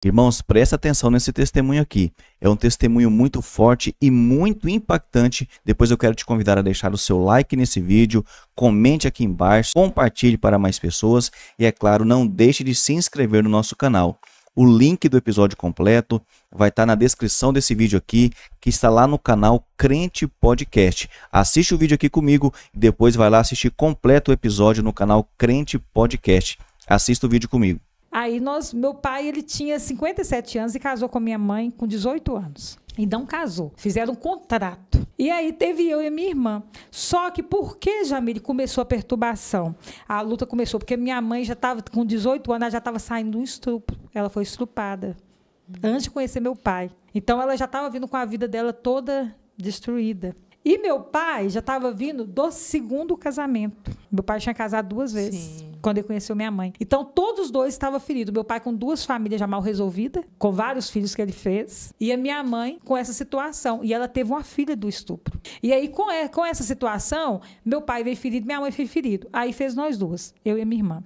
Irmãos, presta atenção nesse testemunho aqui. É um testemunho muito forte e muito impactante. Depois eu quero te convidar a deixar o seu like nesse vídeo, comente aqui embaixo, compartilhe para mais pessoas e, é claro, não deixe de se inscrever no nosso canal. O link do episódio completo vai estar na descrição desse vídeo aqui, que está lá no canal Crente Podcast. Assiste o vídeo aqui comigo e depois vai lá assistir completo o episódio no canal Crente Podcast. Assista o vídeo comigo. Aí meu pai, ele tinha 57 anos e casou com minha mãe com 18 anos. E não casou. Fizeram um contrato. E aí teve eu e minha irmã. Só que por que, Jamile, começou a perturbação? A luta começou porque minha mãe já estava com 18 anos, ela já estava saindo de um estupro. Ela foi estrupada antes de conhecer meu pai. Então ela já estava vindo com a vida dela toda destruída. E meu pai já estava vindo do segundo casamento. Meu pai tinha casado 2 vezes. Sim. Quando ele conheceu minha mãe. Então, todos os dois estavam feridos. Meu pai com 2 famílias já mal resolvidas, com vários filhos que ele fez. E a minha mãe com essa situação. E ela teve uma filha do estupro. E aí, com essa situação, meu pai veio ferido, minha mãe foi ferido. Aí fez nós duas, eu e a minha irmã.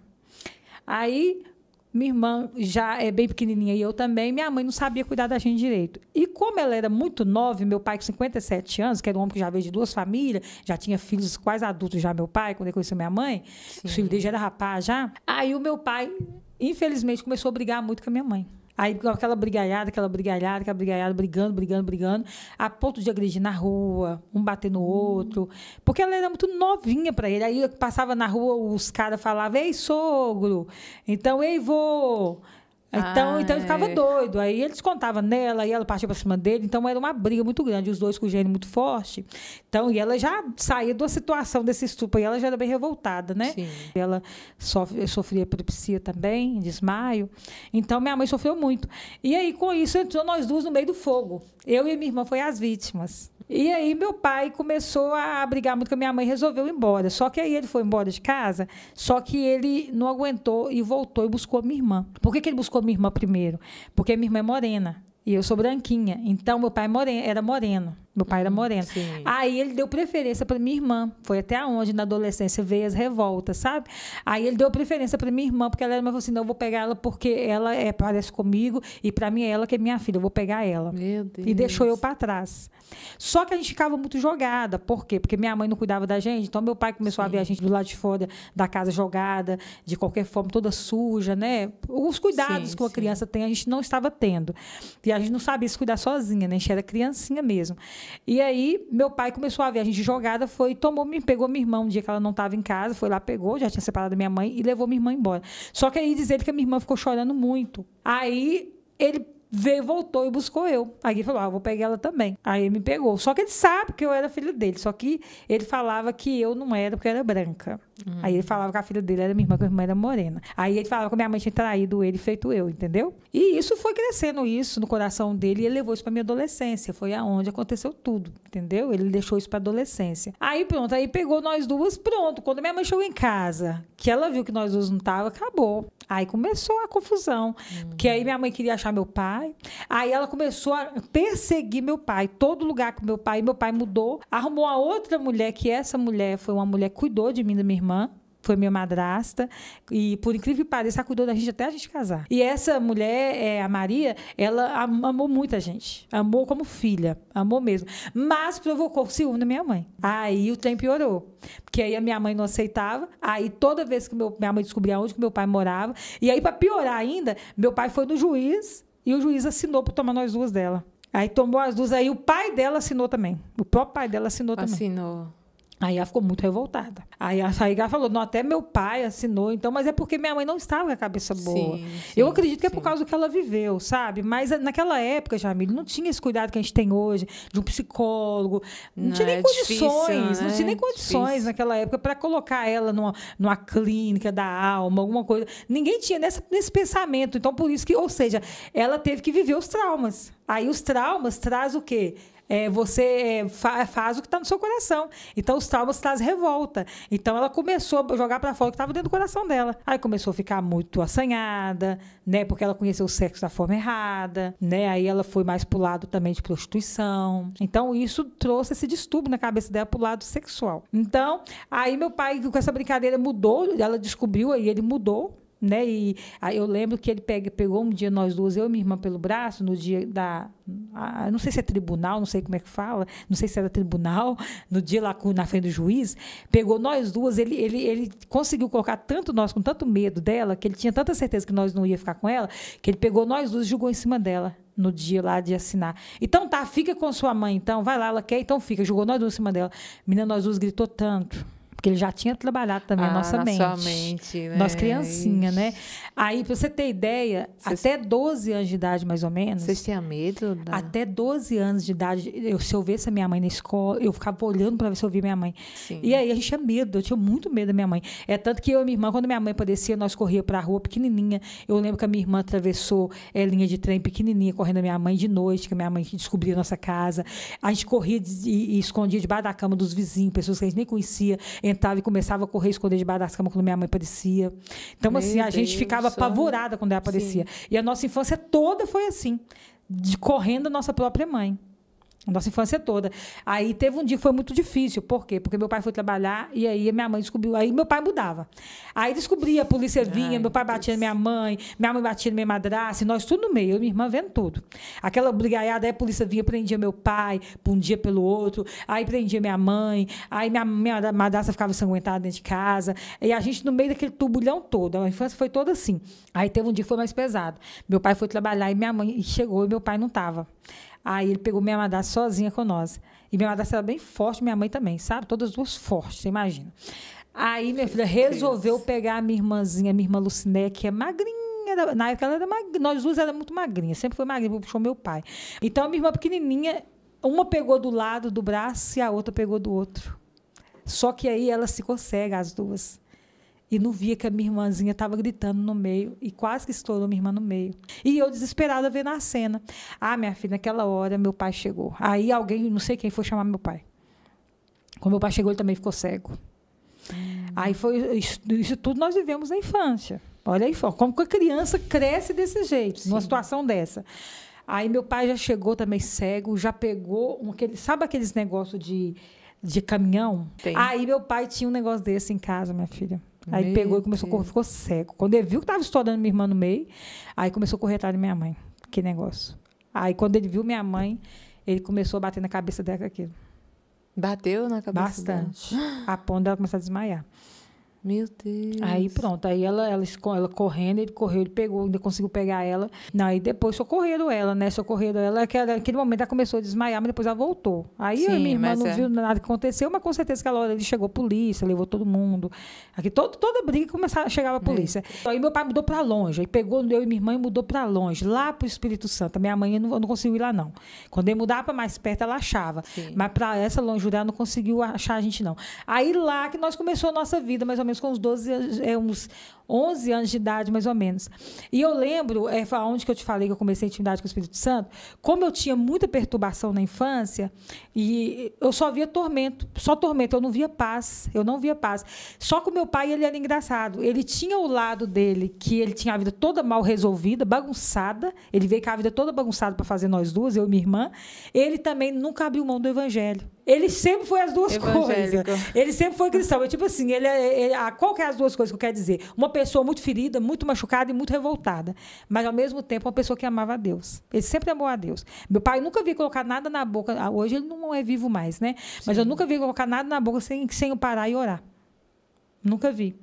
Aí, minha irmã já é bem pequenininha e eu também, minha mãe não sabia cuidar da gente direito. E como ela era muito nova, meu pai com 57 anos, que era um homem que já veio de 2 famílias, já tinha filhos quase adultos já, meu pai, quando ele conheceu minha mãe, o filho dele já era rapaz já. Aí o meu pai, infelizmente, começou a brigar muito com a minha mãe. Aí aquela brigalhada, brigando, a ponto de agredir na rua, um bater no outro, porque ela era muito novinha para ele. Aí passava na rua, os caras falavam, ei, sogro, então, ei, vô. Então ele ficava doido. Aí eles contavam nela, e ela partia para cima dele. Então era uma briga muito grande, os dois com o gênio muito forte. Então, e ela já saía de uma situação desse estupro, e ela já era bem revoltada, né? Sim. Ela sofria epilepsia também, desmaio. Então, minha mãe sofreu muito. E aí, com isso, entrou nós duas no meio do fogo. Eu e minha irmã foi as vítimas. E aí, meu pai começou a brigar muito com a minha mãe e resolveu ir embora. Só que aí ele foi embora de casa, só que ele não aguentou e voltou e buscou minha irmã. Por que ele buscou minha irmã primeiro? Porque minha irmã é morena e eu sou branquinha. Então, meu pai era moreno. Meu pai era moreno. Sim. Aí ele deu preferência para minha irmã. Foi até onde, na adolescência, veio as revoltas, sabe? Aí ele deu preferência para minha irmã, porque ela falou assim, não, eu vou pegar ela porque ela parece comigo e para mim é ela que é minha filha, eu vou pegar ela. Meu Deus. E deixou eu para trás. Só que a gente ficava muito jogada. Por quê? Porque minha mãe não cuidava da gente. Então, meu pai começou a ver a gente do lado de fora da casa jogada, de qualquer forma, toda suja, né? Os cuidados que uma criança tem, a gente não estava tendo. E a gente não sabia se cuidar sozinha, né? A gente era criancinha mesmo. E aí, meu pai começou a ver a gente jogada, pegou minha irmã um dia que ela não estava em casa, foi lá, pegou, já tinha separado da minha mãe e levou minha irmã embora. Só que aí diz ele que a minha irmã ficou chorando muito. Aí, ele voltou e buscou eu. Aí ele falou, vou pegar ela também. Aí ele me pegou. Só que ele sabe que eu era filha dele. Só que ele falava que eu não era, porque eu era branca. Aí ele falava que a filha dele era minha irmã, que a minha irmã era morena. Aí ele falava que a minha mãe tinha traído ele, feito eu, entendeu? E isso foi crescendo isso no coração dele e ele levou isso pra minha adolescência. Foi aonde aconteceu tudo, entendeu? Ele deixou isso pra adolescência. Aí pronto, aí pegou nós duas, pronto. Quando minha mãe chegou em casa, que ela viu que nós duas não tava, acabou. Aí começou a confusão. Porque aí minha mãe queria achar meu pai. Aí ela começou a perseguir meu pai. Todo lugar com meu pai mudou. Arrumou uma outra mulher, que essa mulher foi uma mulher que cuidou de mim, da minha irmã. Foi minha madrasta. E, por incrível que pareça, ela cuidou da gente até a gente casar. E essa mulher, a Maria, ela amou muito a gente. Amou como filha. Amou mesmo. Mas provocou ciúme na minha mãe. Aí o trem piorou. Porque aí a minha mãe não aceitava. Aí toda vez que minha mãe descobria onde que meu pai morava. E aí, para piorar ainda, meu pai foi no juiz e o juiz assinou para tomar nós duas dela. Aí tomou as duas. Aí o pai dela assinou também. O próprio pai dela assinou também. Assinou. Aí ela ficou muito revoltada. Aí ela falou, não, até meu pai assinou, então, mas é porque minha mãe não estava com a cabeça boa. Sim, eu acredito que é por causa do que ela viveu, sabe? Mas naquela época, Jamile, não tinha esse cuidado que a gente tem hoje, de um psicólogo. Não tinha nem condições, não tinha nem condições naquela época para colocar ela numa clínica da alma, alguma coisa. Ninguém tinha nesse pensamento. Então, por isso que, ou seja, ela teve que viver os traumas. Aí os traumas trazem o quê? Você faz o que está no seu coração. Então, os traumas trazem revolta. Então, ela começou a jogar para fora o que estava dentro do coração dela. Aí, começou a ficar muito assanhada, né? Porque ela conheceu o sexo da forma errada, né? Aí, ela foi mais para o lado também de prostituição. Então, isso trouxe esse distúrbio na cabeça dela para o lado sexual. Então, aí, meu pai, com essa brincadeira, mudou. Ela descobriu, aí ele mudou. né? E aí eu lembro que ele pegou um dia nós duas, eu e minha irmã, pelo braço, no dia não sei se é tribunal, não sei como é que fala, não sei se era tribunal, no dia lá na frente do juiz, pegou nós duas, ele conseguiu colocar tanto nós com tanto medo dela, que ele tinha tanta certeza que nós não ia ficar com ela, que ele pegou nós duas e jogou em cima dela no dia lá de assinar. Então tá, fica com sua mãe, então, vai lá, ela quer, então fica. Jogou nós duas em cima dela. Menina, nós duas gritou tanto. Porque ele já tinha trabalhado também a nossa mente. Sua mente, né? Nós criancinha, né? Aí, pra você ter ideia, até 12 anos de idade, mais ou menos. Vocês tinham medo? Até 12 anos de idade, se eu visse a minha mãe na escola, eu ficava olhando para ver se eu via minha mãe. Sim. E aí a gente tinha medo, eu tinha muito medo da minha mãe. É tanto que eu e minha irmã, quando minha mãe aparecia, nós corria para a rua pequenininha. Eu lembro que a minha irmã atravessou linha de trem pequenininha, correndo a minha mãe de noite, que a minha mãe descobria a nossa casa. A gente corria e escondia debaixo da cama dos vizinhos, pessoas que a gente nem conhecia, entrava e começava a correr, esconder debaixo das camas quando minha mãe aparecia. Então, assim, a gente ficava apavorada quando ela aparecia. Sim. E a nossa infância toda foi assim, correndo a nossa própria mãe. A nossa infância toda. Aí teve um dia que foi muito difícil. Por quê? Porque meu pai foi trabalhar e aí minha mãe descobriu. Aí meu pai mudava. Aí descobria, a polícia vinha, meu pai batia na minha mãe batia na minha madrasta, e nós tudo no meio, eu e minha irmã vendo tudo. Aquela brigaiada, aí a polícia vinha, prendia meu pai por um dia pelo outro, aí prendia minha mãe, aí minha madrasta ficava ensanguentada dentro de casa, e a gente no meio daquele turbulhão todo. A infância foi toda assim. Aí teve um dia que foi mais pesado. Meu pai foi trabalhar e minha mãe chegou e meu pai não estava. Aí ele pegou minha madrasta sozinha com nós. E minha madrasta era bem forte, minha mãe também, sabe? Todas as duas fortes, você imagina. Aí minha filha resolveu pegar a minha irmãzinha, minha irmã Luciné, que é magrinha. Na época ela era magrinha, nós duas éramos muito magrinhas, sempre foi magrinha, puxou meu pai. Então a minha irmã pequenininha, uma pegou do lado do braço e a outra pegou do outro. Só que aí elas ficou cega, as duas. E não via que a minha irmãzinha estava gritando no meio, e quase que estourou minha irmã no meio. E eu desesperada vendo a cena. Ah, minha filha, naquela hora meu pai chegou. Aí alguém, não sei quem foi chamar meu pai. Quando meu pai chegou, ele também ficou cego. Aí foi isso tudo nós vivemos na infância. Olha aí, como que a criança cresce desse jeito, numa situação dessa. Aí meu pai já chegou também cego, já pegou, sabe aqueles negócios de caminhão? Tem. Aí meu pai tinha um negócio desse em casa, minha filha. Aí pegou e começou a correr, ficou cego. Quando ele viu que estava estourando minha irmã no meio, aí começou a correr atrás da minha mãe. Que negócio. Aí quando ele viu minha mãe, ele começou a bater na cabeça dela com aquilo. Bateu na cabeça bastante. A ponto dela começar a desmaiar. Meu Deus. Aí pronto, aí ela correndo, ele correu, ele pegou, ainda conseguiu pegar ela. Não, aí depois socorreram ela, né? Socorreram ela, naquele momento ela começou a desmaiar, mas depois ela voltou. Aí a minha irmã não viu nada que aconteceu, mas com certeza que ele chegou a polícia, levou todo mundo. Aqui toda briga chegava a polícia. Aí meu pai mudou para longe, aí pegou eu e minha irmã e mudou para longe, lá pro Espírito Santo. A minha mãe não conseguiu ir lá, não. Quando ele mudava para mais perto, ela achava. Sim. Mas para essa longe ela não conseguiu achar a gente, não. Aí lá que nós começou a nossa vida, mais ou menos com uns uns 11 anos de idade, mais ou menos. E eu lembro, foi onde que eu te falei que eu comecei a intimidade com o Espírito Santo, como eu tinha muita perturbação na infância, e eu só via tormento, eu não via paz, Só que o meu pai, ele era engraçado, ele tinha o lado dele, que ele tinha a vida toda mal resolvida, bagunçada, ele veio com a vida toda bagunçada para fazer nós duas, eu e minha irmã, ele também nunca abriu mão do evangelho. Ele sempre foi as duas coisas. Ele sempre foi cristão. Tipo assim, qual que é as duas coisas que eu quero dizer? Uma pessoa muito ferida, muito machucada e muito revoltada. Mas, ao mesmo tempo, uma pessoa que amava a Deus. Ele sempre amou a Deus. Meu pai nunca vi colocar nada na boca. Hoje ele não é vivo mais, né? Mas eu nunca vi colocar nada na boca sem eu parar e orar. Nunca vi.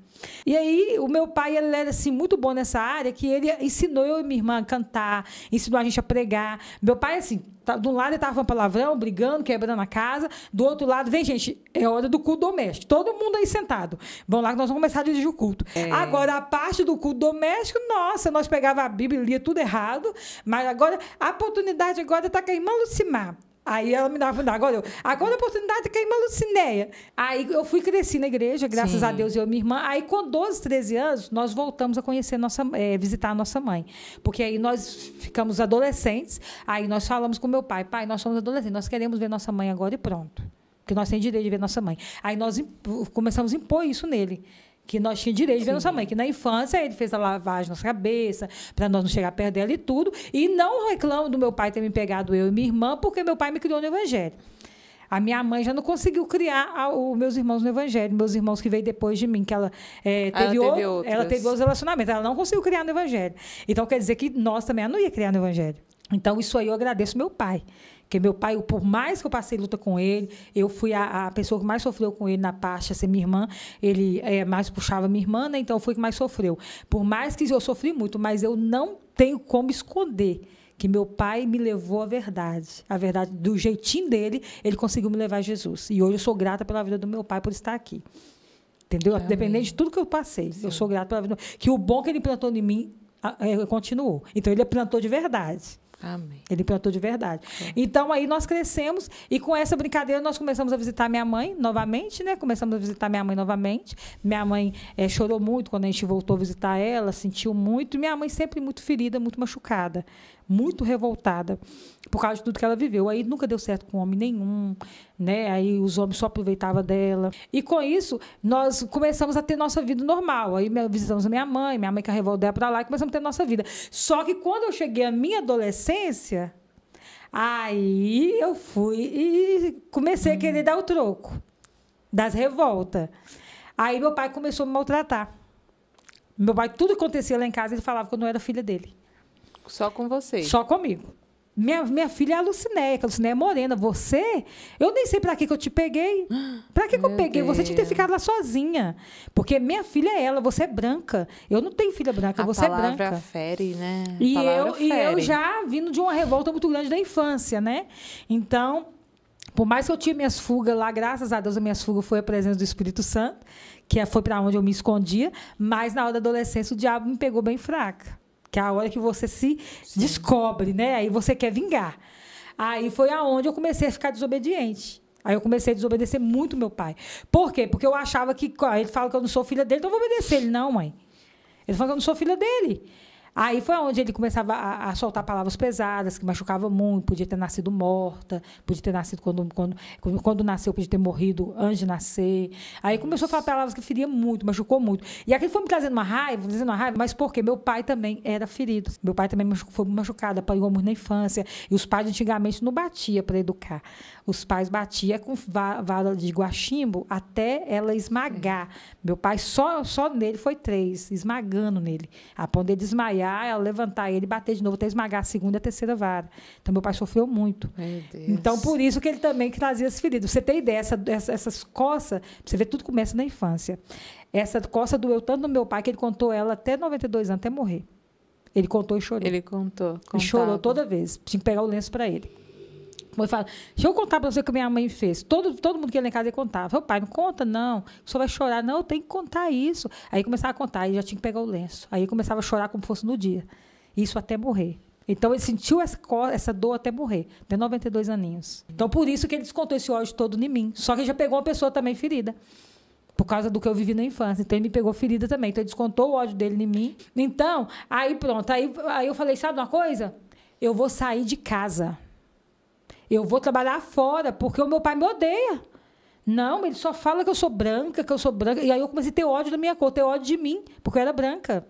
E aí, o meu pai, ele era assim, muito bom nessa área, que ele ensinou eu e minha irmã a cantar, ensinou a gente a pregar. Meu pai, assim, de um lado ele estava falando palavrão, brigando, quebrando a casa, do outro lado, vem, gente, é hora do culto doméstico. Todo mundo aí sentado. Vamos lá que nós vamos começar a dirigir o culto. Agora, a parte do culto doméstico, nossa, nós pegava a Bíblia e lia tudo errado, mas agora, a oportunidade agora está com a irmã Lucimar. Aí ela me dava, agora a oportunidade que a irmã Lucinéia. Aí eu cresci na igreja, graças a Deus, eu e minha irmã. Aí com 12, 13 anos, nós voltamos a conhecer visitar a nossa mãe. Porque aí nós ficamos adolescentes, aí nós falamos com meu pai, nós somos adolescentes, nós queremos ver nossa mãe agora e pronto. Porque nós temos direito de ver nossa mãe. Aí nós começamos a impor isso nele. Que nós tínhamos direito de ver nossa mãe, que na infância ele fez a lavagem na nossa cabeça, para nós não chegar perto dela e tudo. E não reclamo do meu pai ter me pegado eu e minha irmã, porque meu pai me criou no evangelho. A minha mãe já não conseguiu criar os meus irmãos no evangelho, meus irmãos que veio depois de mim, que ela teve outros relacionamentos, ela não conseguiu criar no evangelho. Então, quer dizer que nós também não ia criar no evangelho. Então, isso aí eu agradeço meu pai. Porque meu pai, por mais que eu passei luta com ele, eu fui a pessoa que mais sofreu com ele na parte, assim, minha irmã, ele mais puxava minha irmã, né? Então eu fui que mais sofreu. Por mais que eu sofri muito, mas eu não tenho como esconder que meu pai me levou à verdade. A verdade, do jeitinho dele, ele conseguiu me levar a Jesus. E hoje eu sou grata pela vida do meu pai por estar aqui. Entendeu? Amém. Independente de tudo que eu passei, sim, eu sou grata pela vida. Que o bom que ele plantou em mim continuou. Então ele plantou de verdade. Amém. Ele plantou de verdade. Então, aí nós crescemos e com essa brincadeira nós começamos a visitar minha mãe novamente, né? Começamos a visitar minha mãe novamente. Minha mãe chorou muito quando a gente voltou a visitar ela, sentiu muito. E minha mãe sempre muito ferida, muito machucada, muito revoltada por causa de tudo que ela viveu. Aí nunca deu certo com homem nenhum, né? Aí os homens só aproveitavam dela. E com isso, nós começamos a ter nossa vida normal. Aí visitamos a minha mãe com a revolta dela para lá e começamos a ter nossa vida. Só que quando eu cheguei à minha adolescência, aí eu fui e comecei a querer dar o troco das revoltas. Aí meu pai começou a me maltratar. Meu pai, tudo que acontecia lá em casa, ele falava que eu não era filha dele. Só com você? Só comigo. Minha filha é a Lucinéia, que a Lucinéia é morena. Você, eu nem sei para que eu te peguei. Para que eu peguei? Você tinha que ter ficado lá sozinha. Porque minha filha é ela, você é branca. Eu não tenho filha branca, você é branca. A palavra fere, né? E eu já vindo de uma revolta muito grande da infância, né? Então, por mais que eu tinha minhas fugas lá, graças a Deus, as minhas fugas foi a presença do Espírito Santo, que foi para onde eu me escondia, mas na hora da adolescência o diabo me pegou bem fraca. Que é a hora que você se descobre, né? Aí você quer vingar. Aí foi aonde eu comecei a ficar desobediente. Aí eu comecei a desobedecer muito meu pai. Por quê? Porque eu achava que... Ele fala que eu não sou filha dele, então eu vou obedecer ele. Não, mãe. Ele fala que eu não sou filha dele. Aí foi onde ele começava a soltar palavras pesadas, que machucava muito, podia ter nascido morta, podia ter nascido quando nasceu, podia ter morrido antes de nascer. Aí começou a falar palavras que feria muito, machucou muito. E aquilo foi me trazendo uma raiva, mas por quê? Meu pai também era ferido. Meu pai também foi machucado, apanhou muito na infância. E os pais antigamente não batiam para educar. Os pais batiam com vara de guaximbo até ela esmagar. Meu pai, só nele foi 3, esmagando nele. A ponto dele desmaiar, ela levantar ele, bater de novo, até esmagar a segunda e a terceira vara. Então, meu pai sofreu muito. Meu Deus. Então, por isso que ele também trazia as feridas. Você tem ideia, essas coças, você vê, tudo começa na infância. Essa coça doeu tanto no meu pai que ele contou ela até 92 anos, até morrer. Ele contou e chorou. Ele contou. E chorou toda vez. Tinha que pegar o lenço para ele. Ele fala, deixa eu contar para você o que minha mãe fez. Todo mundo que ia lá em casa ia contar. Meu pai, não conta, não. Só vai chorar. Não, eu tenho que contar isso. Aí começava a contar, aí já tinha que pegar o lenço. Aí começava a chorar como fosse no dia. Isso até morrer. Então, ele sentiu essa dor até morrer. Até 92 aninhos. Então, por isso que ele descontou esse ódio todo em mim. Só que ele já pegou uma pessoa também ferida. Por causa do que eu vivi na infância. Então, ele me pegou ferida também. Então, ele descontou o ódio dele em mim. Então, aí pronto. Aí eu falei, sabe uma coisa? Eu vou sair de casa. Eu vou trabalhar fora, porque o meu pai me odeia. Não, ele só fala que eu sou branca, E aí eu comecei a ter ódio da minha cor, ter ódio de mim, porque eu era branca.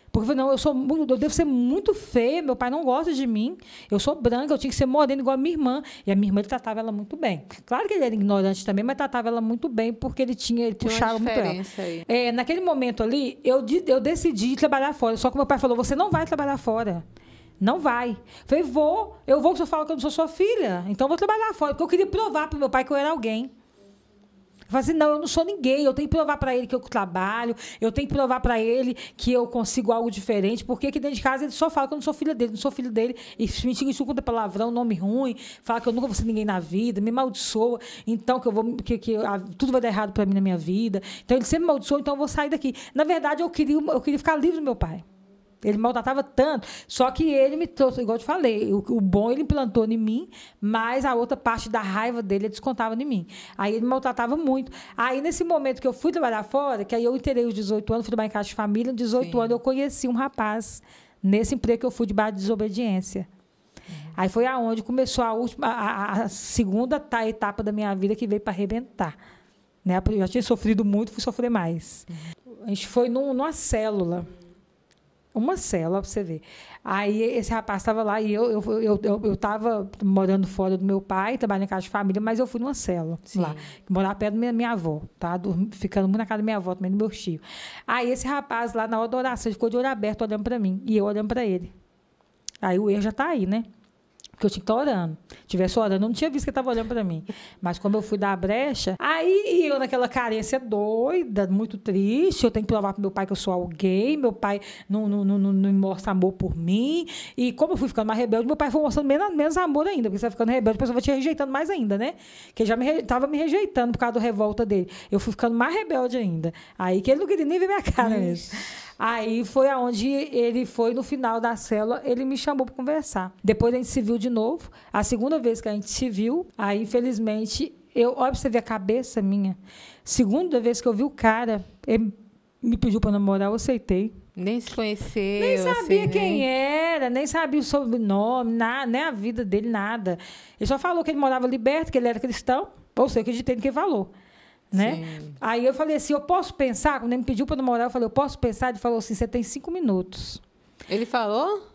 Porque não, eu devo ser muito feia, meu pai não gosta de mim. Eu sou branca, eu tinha que ser morena igual a minha irmã. E a minha irmã, ele tratava ela muito bem. Claro que ele era ignorante também, mas tratava ela muito bem, porque ele puxava muito ela. Aí. Naquele momento ali, eu decidi trabalhar fora. Só que meu pai falou, você não vai trabalhar fora. Não vai. Falei, eu vou, que você fala que eu não sou sua filha. Então, eu vou trabalhar fora. Porque eu queria provar para o meu pai que eu era alguém. Eu falei assim, não, eu não sou ninguém. Eu tenho que provar para ele que eu trabalho. Eu tenho que provar para ele que eu consigo algo diferente. Porque aqui dentro de casa ele só fala que eu não sou filha dele. Não sou filho dele. E me xinga isso contra palavrão, nome ruim. Fala que eu nunca vou ser ninguém na vida. Me amaldiçoa. Então, tudo vai dar errado para mim na minha vida. Então, ele sempre me amaldiçoou. Então, eu vou sair daqui. Na verdade, eu queria ficar livre do meu pai. Ele maltratava tanto, só que ele me trouxe, igual eu te falei, o bom ele implantou em mim, mas a outra parte da raiva dele ele descontava em mim. Aí ele me maltratava muito. Aí, nesse momento que eu fui trabalhar fora, que aí eu inteirei os 18 anos, fui trabalhar em casa de família, 18 anos eu conheci um rapaz, nesse emprego que eu fui debaixo de desobediência. Aí foi aonde começou a segunda etapa da minha vida que veio para arrebentar. Né? Eu já tinha sofrido muito, fui sofrer mais. A gente foi numa célula. Uma célula, pra você ver. Aí esse rapaz estava lá e eu estava morando fora do meu pai, trabalhando em casa de família, mas eu fui numa célula lá, que morava perto da minha avó, tá? Ficando muito na casa da minha avó, também do meu tio. Aí esse rapaz lá, na hora da oração, ele ficou de olho aberto olhando para mim e eu olhando para ele. Aí o erro já está aí, né? Porque eu tinha que estar orando. Se tivesse orando, eu não tinha visto que ele estava olhando para mim. Mas como eu fui dar a brecha, aí eu naquela carência doida, muito triste, eu tenho que provar para meu pai que eu sou alguém, meu pai não me mostra amor por mim. E como eu fui ficando mais rebelde, meu pai foi mostrando menos amor ainda, porque você vai ficando rebelde, a pessoa vai te rejeitando mais ainda, né? Que ele já estava me rejeitando por causa da revolta dele. Eu fui ficando mais rebelde ainda. Aí que ele não queria nem ver minha cara mesmo. Aí foi aonde ele foi, no final da célula, ele me chamou para conversar. Depois a gente se viu de novo. A segunda vez que a gente se viu, aí, infelizmente, olha pra você ver a cabeça minha. Segunda vez que eu vi o cara, ele me pediu para namorar, eu aceitei. Nem se conheceu. Nem sabia assim, quem né? era, nem sabia o sobrenome, nem a vida dele, nada. Ele só falou que ele morava liberto, que ele era cristão. Ou seja, eu acreditei no que ele falou. Né? Aí eu falei assim, eu posso pensar? Quando ele me pediu para namorar, eu falei, eu posso pensar? Ele falou assim, você tem 5 minutos. Ele falou?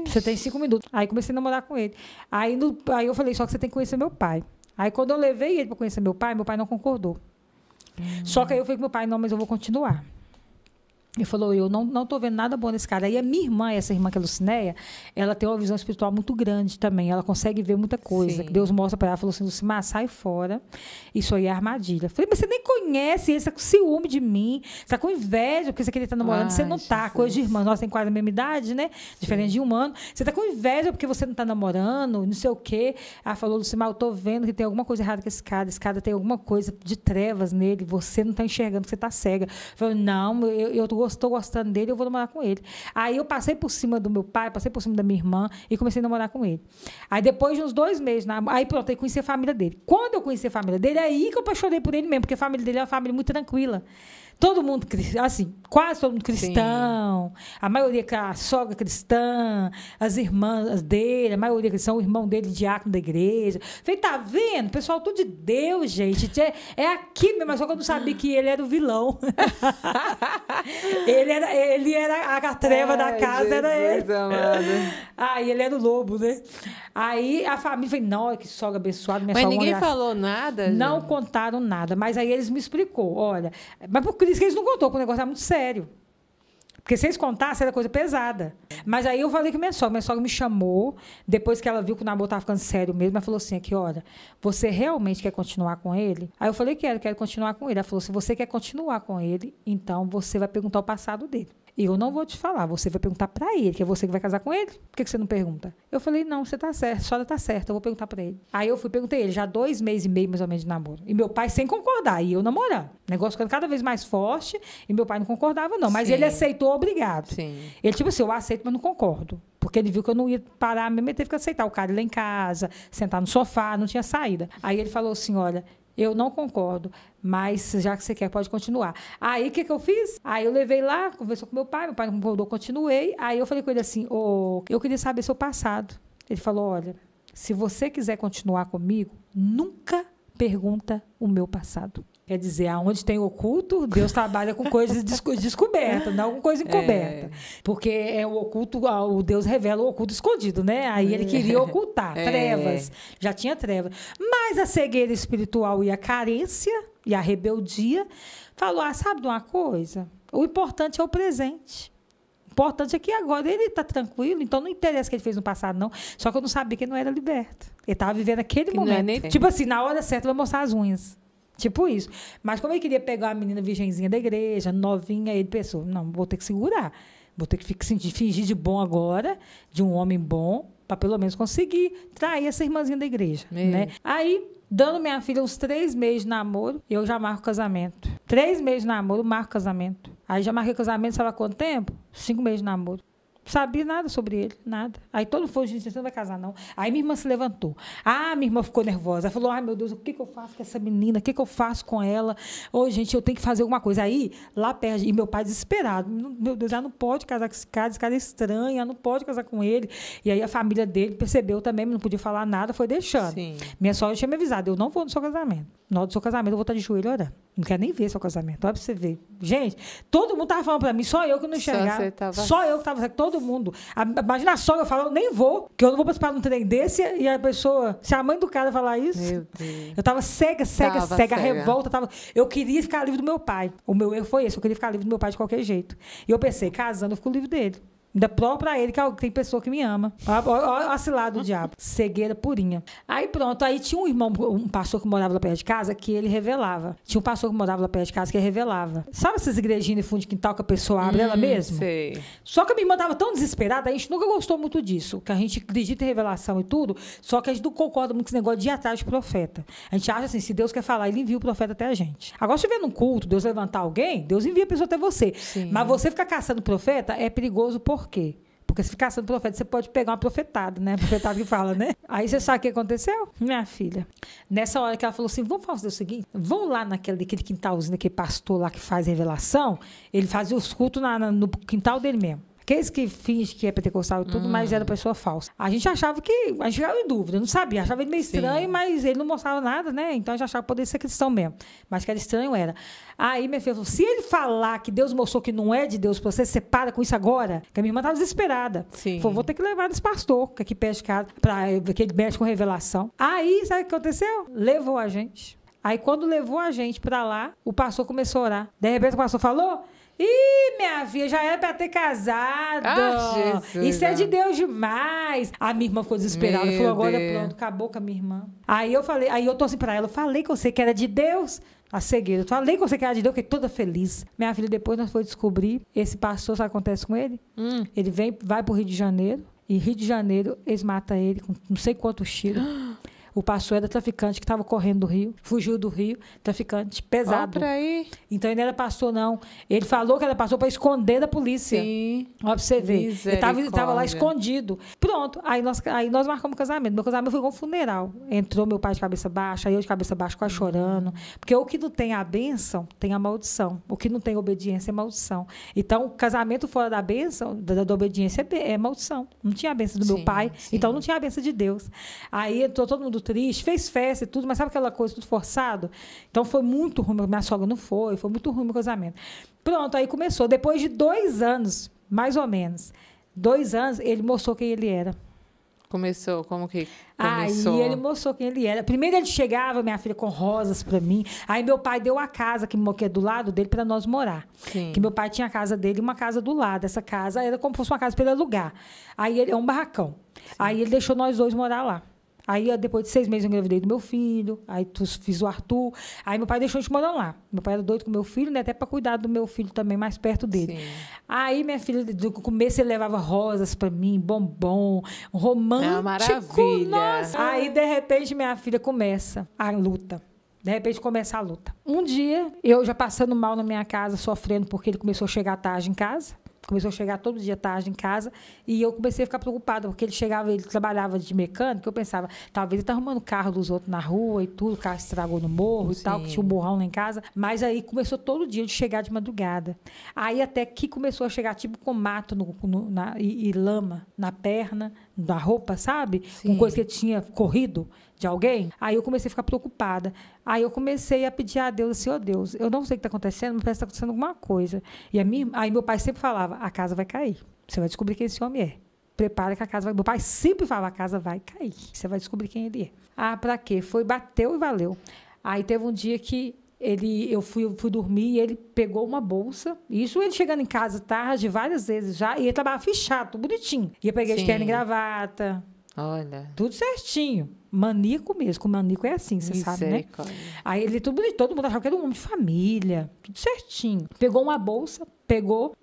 Você tem 5 minutos. Aí comecei a namorar com ele. Aí eu falei, só que você tem que conhecer meu pai. Aí quando eu levei ele para conhecer meu pai não concordou. Só que aí eu falei com meu pai, não, mas eu vou continuar. Ele falou, eu não estou vendo nada bom nesse cara. Aí a minha irmã, essa irmã que é a Lucinéia, ela tem uma visão espiritual muito grande também. Ela consegue ver muita coisa. Que Deus mostra para ela. Ela falou assim, Lucimar, sai fora. Isso aí é armadilha. Eu falei, mas você nem conhece ele, você está com ciúme de mim, você está com inveja, porque você queria estar namorando, você não está. Coisa de irmã. Nós temos quase a mesma idade, né? Diferente de um ano. Você está com inveja porque você não está namorando, não sei o quê. Ela falou, Lucimar, eu estou vendo que tem alguma coisa errada com esse cara. Esse cara tem alguma coisa de trevas nele. Você não está enxergando, que você está cega. Eu falei, não, eu estou gostando dele, eu vou namorar com ele. Aí eu passei por cima do meu pai, passei por cima da minha irmã e comecei a namorar com ele. Aí depois de uns 2 meses, aí pronto, aí conheci a família dele. Quando eu conheci a família dele, aí que eu apaixonei por ele mesmo, porque a família dele é uma família muito tranquila. Todo mundo, assim, quase todo mundo cristão. A maioria, a sogra cristã, as irmãs dele, a maioria cristã, o irmão dele, diácono da igreja. Falei, tá vendo? Pessoal, tudo de Deus, gente. É aqui mesmo, só que eu não sabia que ele era o vilão. ele era a treva da casa, Jesus, era ele. Aí ele era o lobo, né? Aí a família falou, não, que sogra abençoada. Mas ninguém falou nada? Não contaram nada, mas aí eles me explicou, olha, mas por isso que eles não contou, porque o negócio era muito sério. Porque se eles contassem, era coisa pesada. Mas aí eu falei que minha sogra me chamou, depois que ela viu que o namoro estava ficando sério mesmo, ela falou assim, aqui, olha, você realmente quer continuar com ele? Aí eu falei, quero continuar com ele. Ela falou, se você quer continuar com ele, então você vai perguntar o passado dele. E eu não vou te falar, você vai perguntar para ele, que é você que vai casar com ele. Por que você não pergunta? Eu falei, não, você tá certo, a senhora tá certa, eu vou perguntar para ele. Aí eu perguntei ele, já 2 meses e meio mais ou menos de namoro. E meu pai sem concordar, e eu namorando. O negócio ficando cada vez mais forte, e meu pai não concordava não, mas ele aceitou, obrigado. Ele tipo assim, eu aceito, mas não concordo. Porque ele viu que eu não ia parar mesmo, ele teve que aceitar o cara ir lá em casa, sentar no sofá, não tinha saída. Aí ele falou assim, olha, eu não concordo, mas já que você quer, pode continuar. Aí, o que eu fiz? Aí eu levei lá, conversou com meu pai não concordou, continuei. Aí eu falei com ele assim, eu queria saber seu passado. Ele falou, olha, se você quiser continuar comigo, nunca pergunta o meu passado. Quer dizer, aonde tem oculto, Deus trabalha com coisas descobertas, não com coisa encoberta. Porque é o oculto, o Deus revela o oculto escondido, né? Aí ele queria ocultar, trevas. Já tinha trevas. Mas a cegueira espiritual e a carência e a rebeldia falou, sabe de uma coisa? O importante é o presente. O importante é que agora ele está tranquilo, então não interessa o que ele fez no passado, não. Só que eu não sabia que ele não era liberto. Ele estava vivendo aquele momento. Tipo assim, na hora certa vai mostrar as unhas. Tipo isso. Mas como ele queria pegar uma menina virgenzinha da igreja, novinha, ele pensou, não, vou ter que segurar. Vou ter que fingir de bom agora, de um homem bom, para pelo menos conseguir trair essa irmãzinha da igreja. Né? Aí, dando minha filha uns 3 meses de namoro, eu já marco casamento. 3 meses de namoro, marco casamento. Aí já marquei casamento, sabe há quanto tempo? 5 meses de namoro. Sabia nada sobre ele, nada. Aí todo mundo falou, gente, você não vai casar, não. Aí minha irmã se levantou. Minha irmã ficou nervosa. Ela falou, ai, meu Deus, o que eu faço com essa menina? O que eu faço com ela? Gente, eu tenho que fazer alguma coisa. Aí, lá perto, e meu pai desesperado. Meu Deus, ela não pode casar com esse cara é estranho, ela não pode casar com ele. E aí a família dele percebeu também, não podia falar nada, foi deixando. Minha sogra tinha me avisado, eu não vou no seu casamento. Na hora do seu casamento, eu vou estar de joelho orando. Não quero nem ver seu casamento. Olha pra você ver. Gente, todo mundo tava falando pra mim, só eu que não enxergava. Só eu que tava, todo mundo. Imagina a sogra falando, eu nem vou, que eu não vou participar de um trem desse, e a pessoa, se a mãe do cara falar isso, Meu Deus. eu tava cega, a revolta tava. Eu queria ficar livre do meu pai. O meu erro foi esse, eu queria ficar livre do meu pai de qualquer jeito. E eu pensei, casando, eu fico livre dele. Ainda próprio pra ele, que tem pessoa que me ama. Olha a cilada do diabo. Cegueira purinha. Aí pronto, aí tinha um irmão, um pastor que morava lá perto de casa, que ele revelava. Tinha um pastor que morava lá perto de casa que ele revelava. Sabe essas igrejinhas de fundo de quintal que a pessoa abre ela mesma? Sei. Só que a minha irmã tava tão desesperada, a gente nunca gostou muito disso, que a gente acredita em revelação e tudo, só que a gente não concorda muito com esse negócio de ir atrás de profeta. A gente acha assim, se Deus quer falar, ele envia o profeta até a gente. Agora, se tiver num culto, Deus levantar alguém, Deus envia a pessoa até você. Sim. Mas você ficar caçando profeta é perigoso por quê? Porque se ficar sendo profeta, você pode pegar uma profetada, né? Profetada que fala, né? Aí você sabe o que aconteceu? Minha filha, nessa hora que ela falou assim, vamos fazer o seguinte, vamos lá naquele quintalzinho, aquele pastor lá que faz revelação, ele fazia os cultos no quintal dele mesmo. Aqueles que fingem que é pentecostal e tudo, mas era pessoa falsa. A gente achava que... A gente ficava em dúvida, não sabia. Achava ele meio estranho, mas ele não mostrava nada, né? Então a gente achava que poderia ser cristão mesmo. Mas que era estranho, era. Aí minha filha falou, se ele falar que Deus mostrou que não é de Deus pra você para com isso agora. Que a minha irmã estava desesperada. Sim. Falou, vou ter que levar esse pastor, que aqui perto de casa, que ele mexe com revelação. Aí, sabe o que aconteceu? Levou a gente. Aí quando levou a gente pra lá, o pastor começou a orar. De repente o pastor falou... Ih, minha filha, já era pra ter casado. Ah, Jesus. Isso é de Deus demais. A minha irmã ficou desesperada. Meu Falou, agora Deus. pronto, acabou com a minha irmã. Aí eu falei, aí eu tô assim pra ela, eu falei que você que era de Deus. A cegueira. Eu falei que você que era de Deus, fiquei toda feliz. Minha filha, depois nós foi descobrir, esse pastor, sabe o que acontece com ele? Ele vai pro Rio de Janeiro, e Rio de Janeiro, eles matam ele com não sei quantos tiros. O pastor era traficante que estava correndo do Rio, fugiu do Rio, traficante pesado. Olha pra aí. Então ele não era pastor, não. Ele falou que era pastor para esconder da polícia. Sim. Olha pra você ver. Ele estava lá Misericórdia. escondido. Pronto. Aí nós marcamos o casamento. Meu casamento foi igual um funeral. Entrou meu pai de cabeça baixa, eu de cabeça baixa, quase chorando. Porque o que não tem a bênção, tem a maldição. O que não tem obediência é maldição. Então, o casamento fora da bênção, da obediência, é maldição. Não tinha a bênção do meu pai, então não tinha a bênção de Deus. Aí entrou todo mundo triste, fez festa e tudo, mas sabe aquela coisa tudo forçado? Então foi muito ruim, minha sogra não foi muito ruim meu casamento. Pronto, aí começou. Depois de 2 anos, mais ou menos, 2 anos, ele mostrou quem ele era. Começou, como que começou? Aí ele mostrou quem ele era. Primeiro ele chegava, minha filha, com rosas pra mim. Aí meu pai deu a casa que é do lado dele pra nós morar. Sim. Que meu pai tinha a casa dele e uma casa do lado. Essa casa era como se fosse uma casa pra ele alugar. Aí ele é um barracão. Sim. Aí ele deixou nós 2 morar lá. Aí, depois de 6 meses, eu engravidei do meu filho. Aí, fiz o Arthur. Aí, meu pai deixou a gente morando lá. Meu pai era doido com meu filho, né? Até para cuidar do meu filho também, mais perto dele. Sim. Aí, minha filha, do começo, ele levava rosas para mim, bombom, romântico. É uma maravilha. Nossa. Aí, de repente, minha filha começa a luta. De repente, começa a luta. Um dia, eu já passando mal na minha casa, sofrendo porque ele começou a chegar tarde em casa. Começou a chegar todo dia tarde em casa e eu comecei a ficar preocupada, porque ele trabalhava de mecânico, eu pensava, talvez ele tá arrumando o carro dos outros na rua e tudo, o carro estragou no morro. Sim. E tal, que tinha um morrão lá em casa. Mas aí começou todo dia de chegar de madrugada. Aí até que começou a chegar tipo com mato e lama na perna, na roupa, sabe? Sim. Com coisa que tinha corrido de alguém. Aí eu comecei a ficar preocupada. Aí eu comecei a pedir a Deus assim, Deus, eu não sei o que está acontecendo, mas parece que está acontecendo alguma coisa. E aí meu pai sempre falava, a casa vai cair. Você vai descobrir quem esse homem é. Prepara que a casa vai... Meu pai sempre falava, a casa vai cair. Você vai descobrir quem ele é. Ah, pra quê? Bateu e valeu. Aí teve um dia que eu fui dormir e ele pegou uma bolsa. Isso ele chegando em casa tarde, várias vezes já. E ele trabalhava fichado, tudo bonitinho. Ia pegar de terno e gravata. Olha. Tudo certinho. Maníaco mesmo. Com maníaco é assim, você sabe, né? Aí ele, todo mundo achava que era um homem de família. Tudo certinho. Pegou uma bolsa,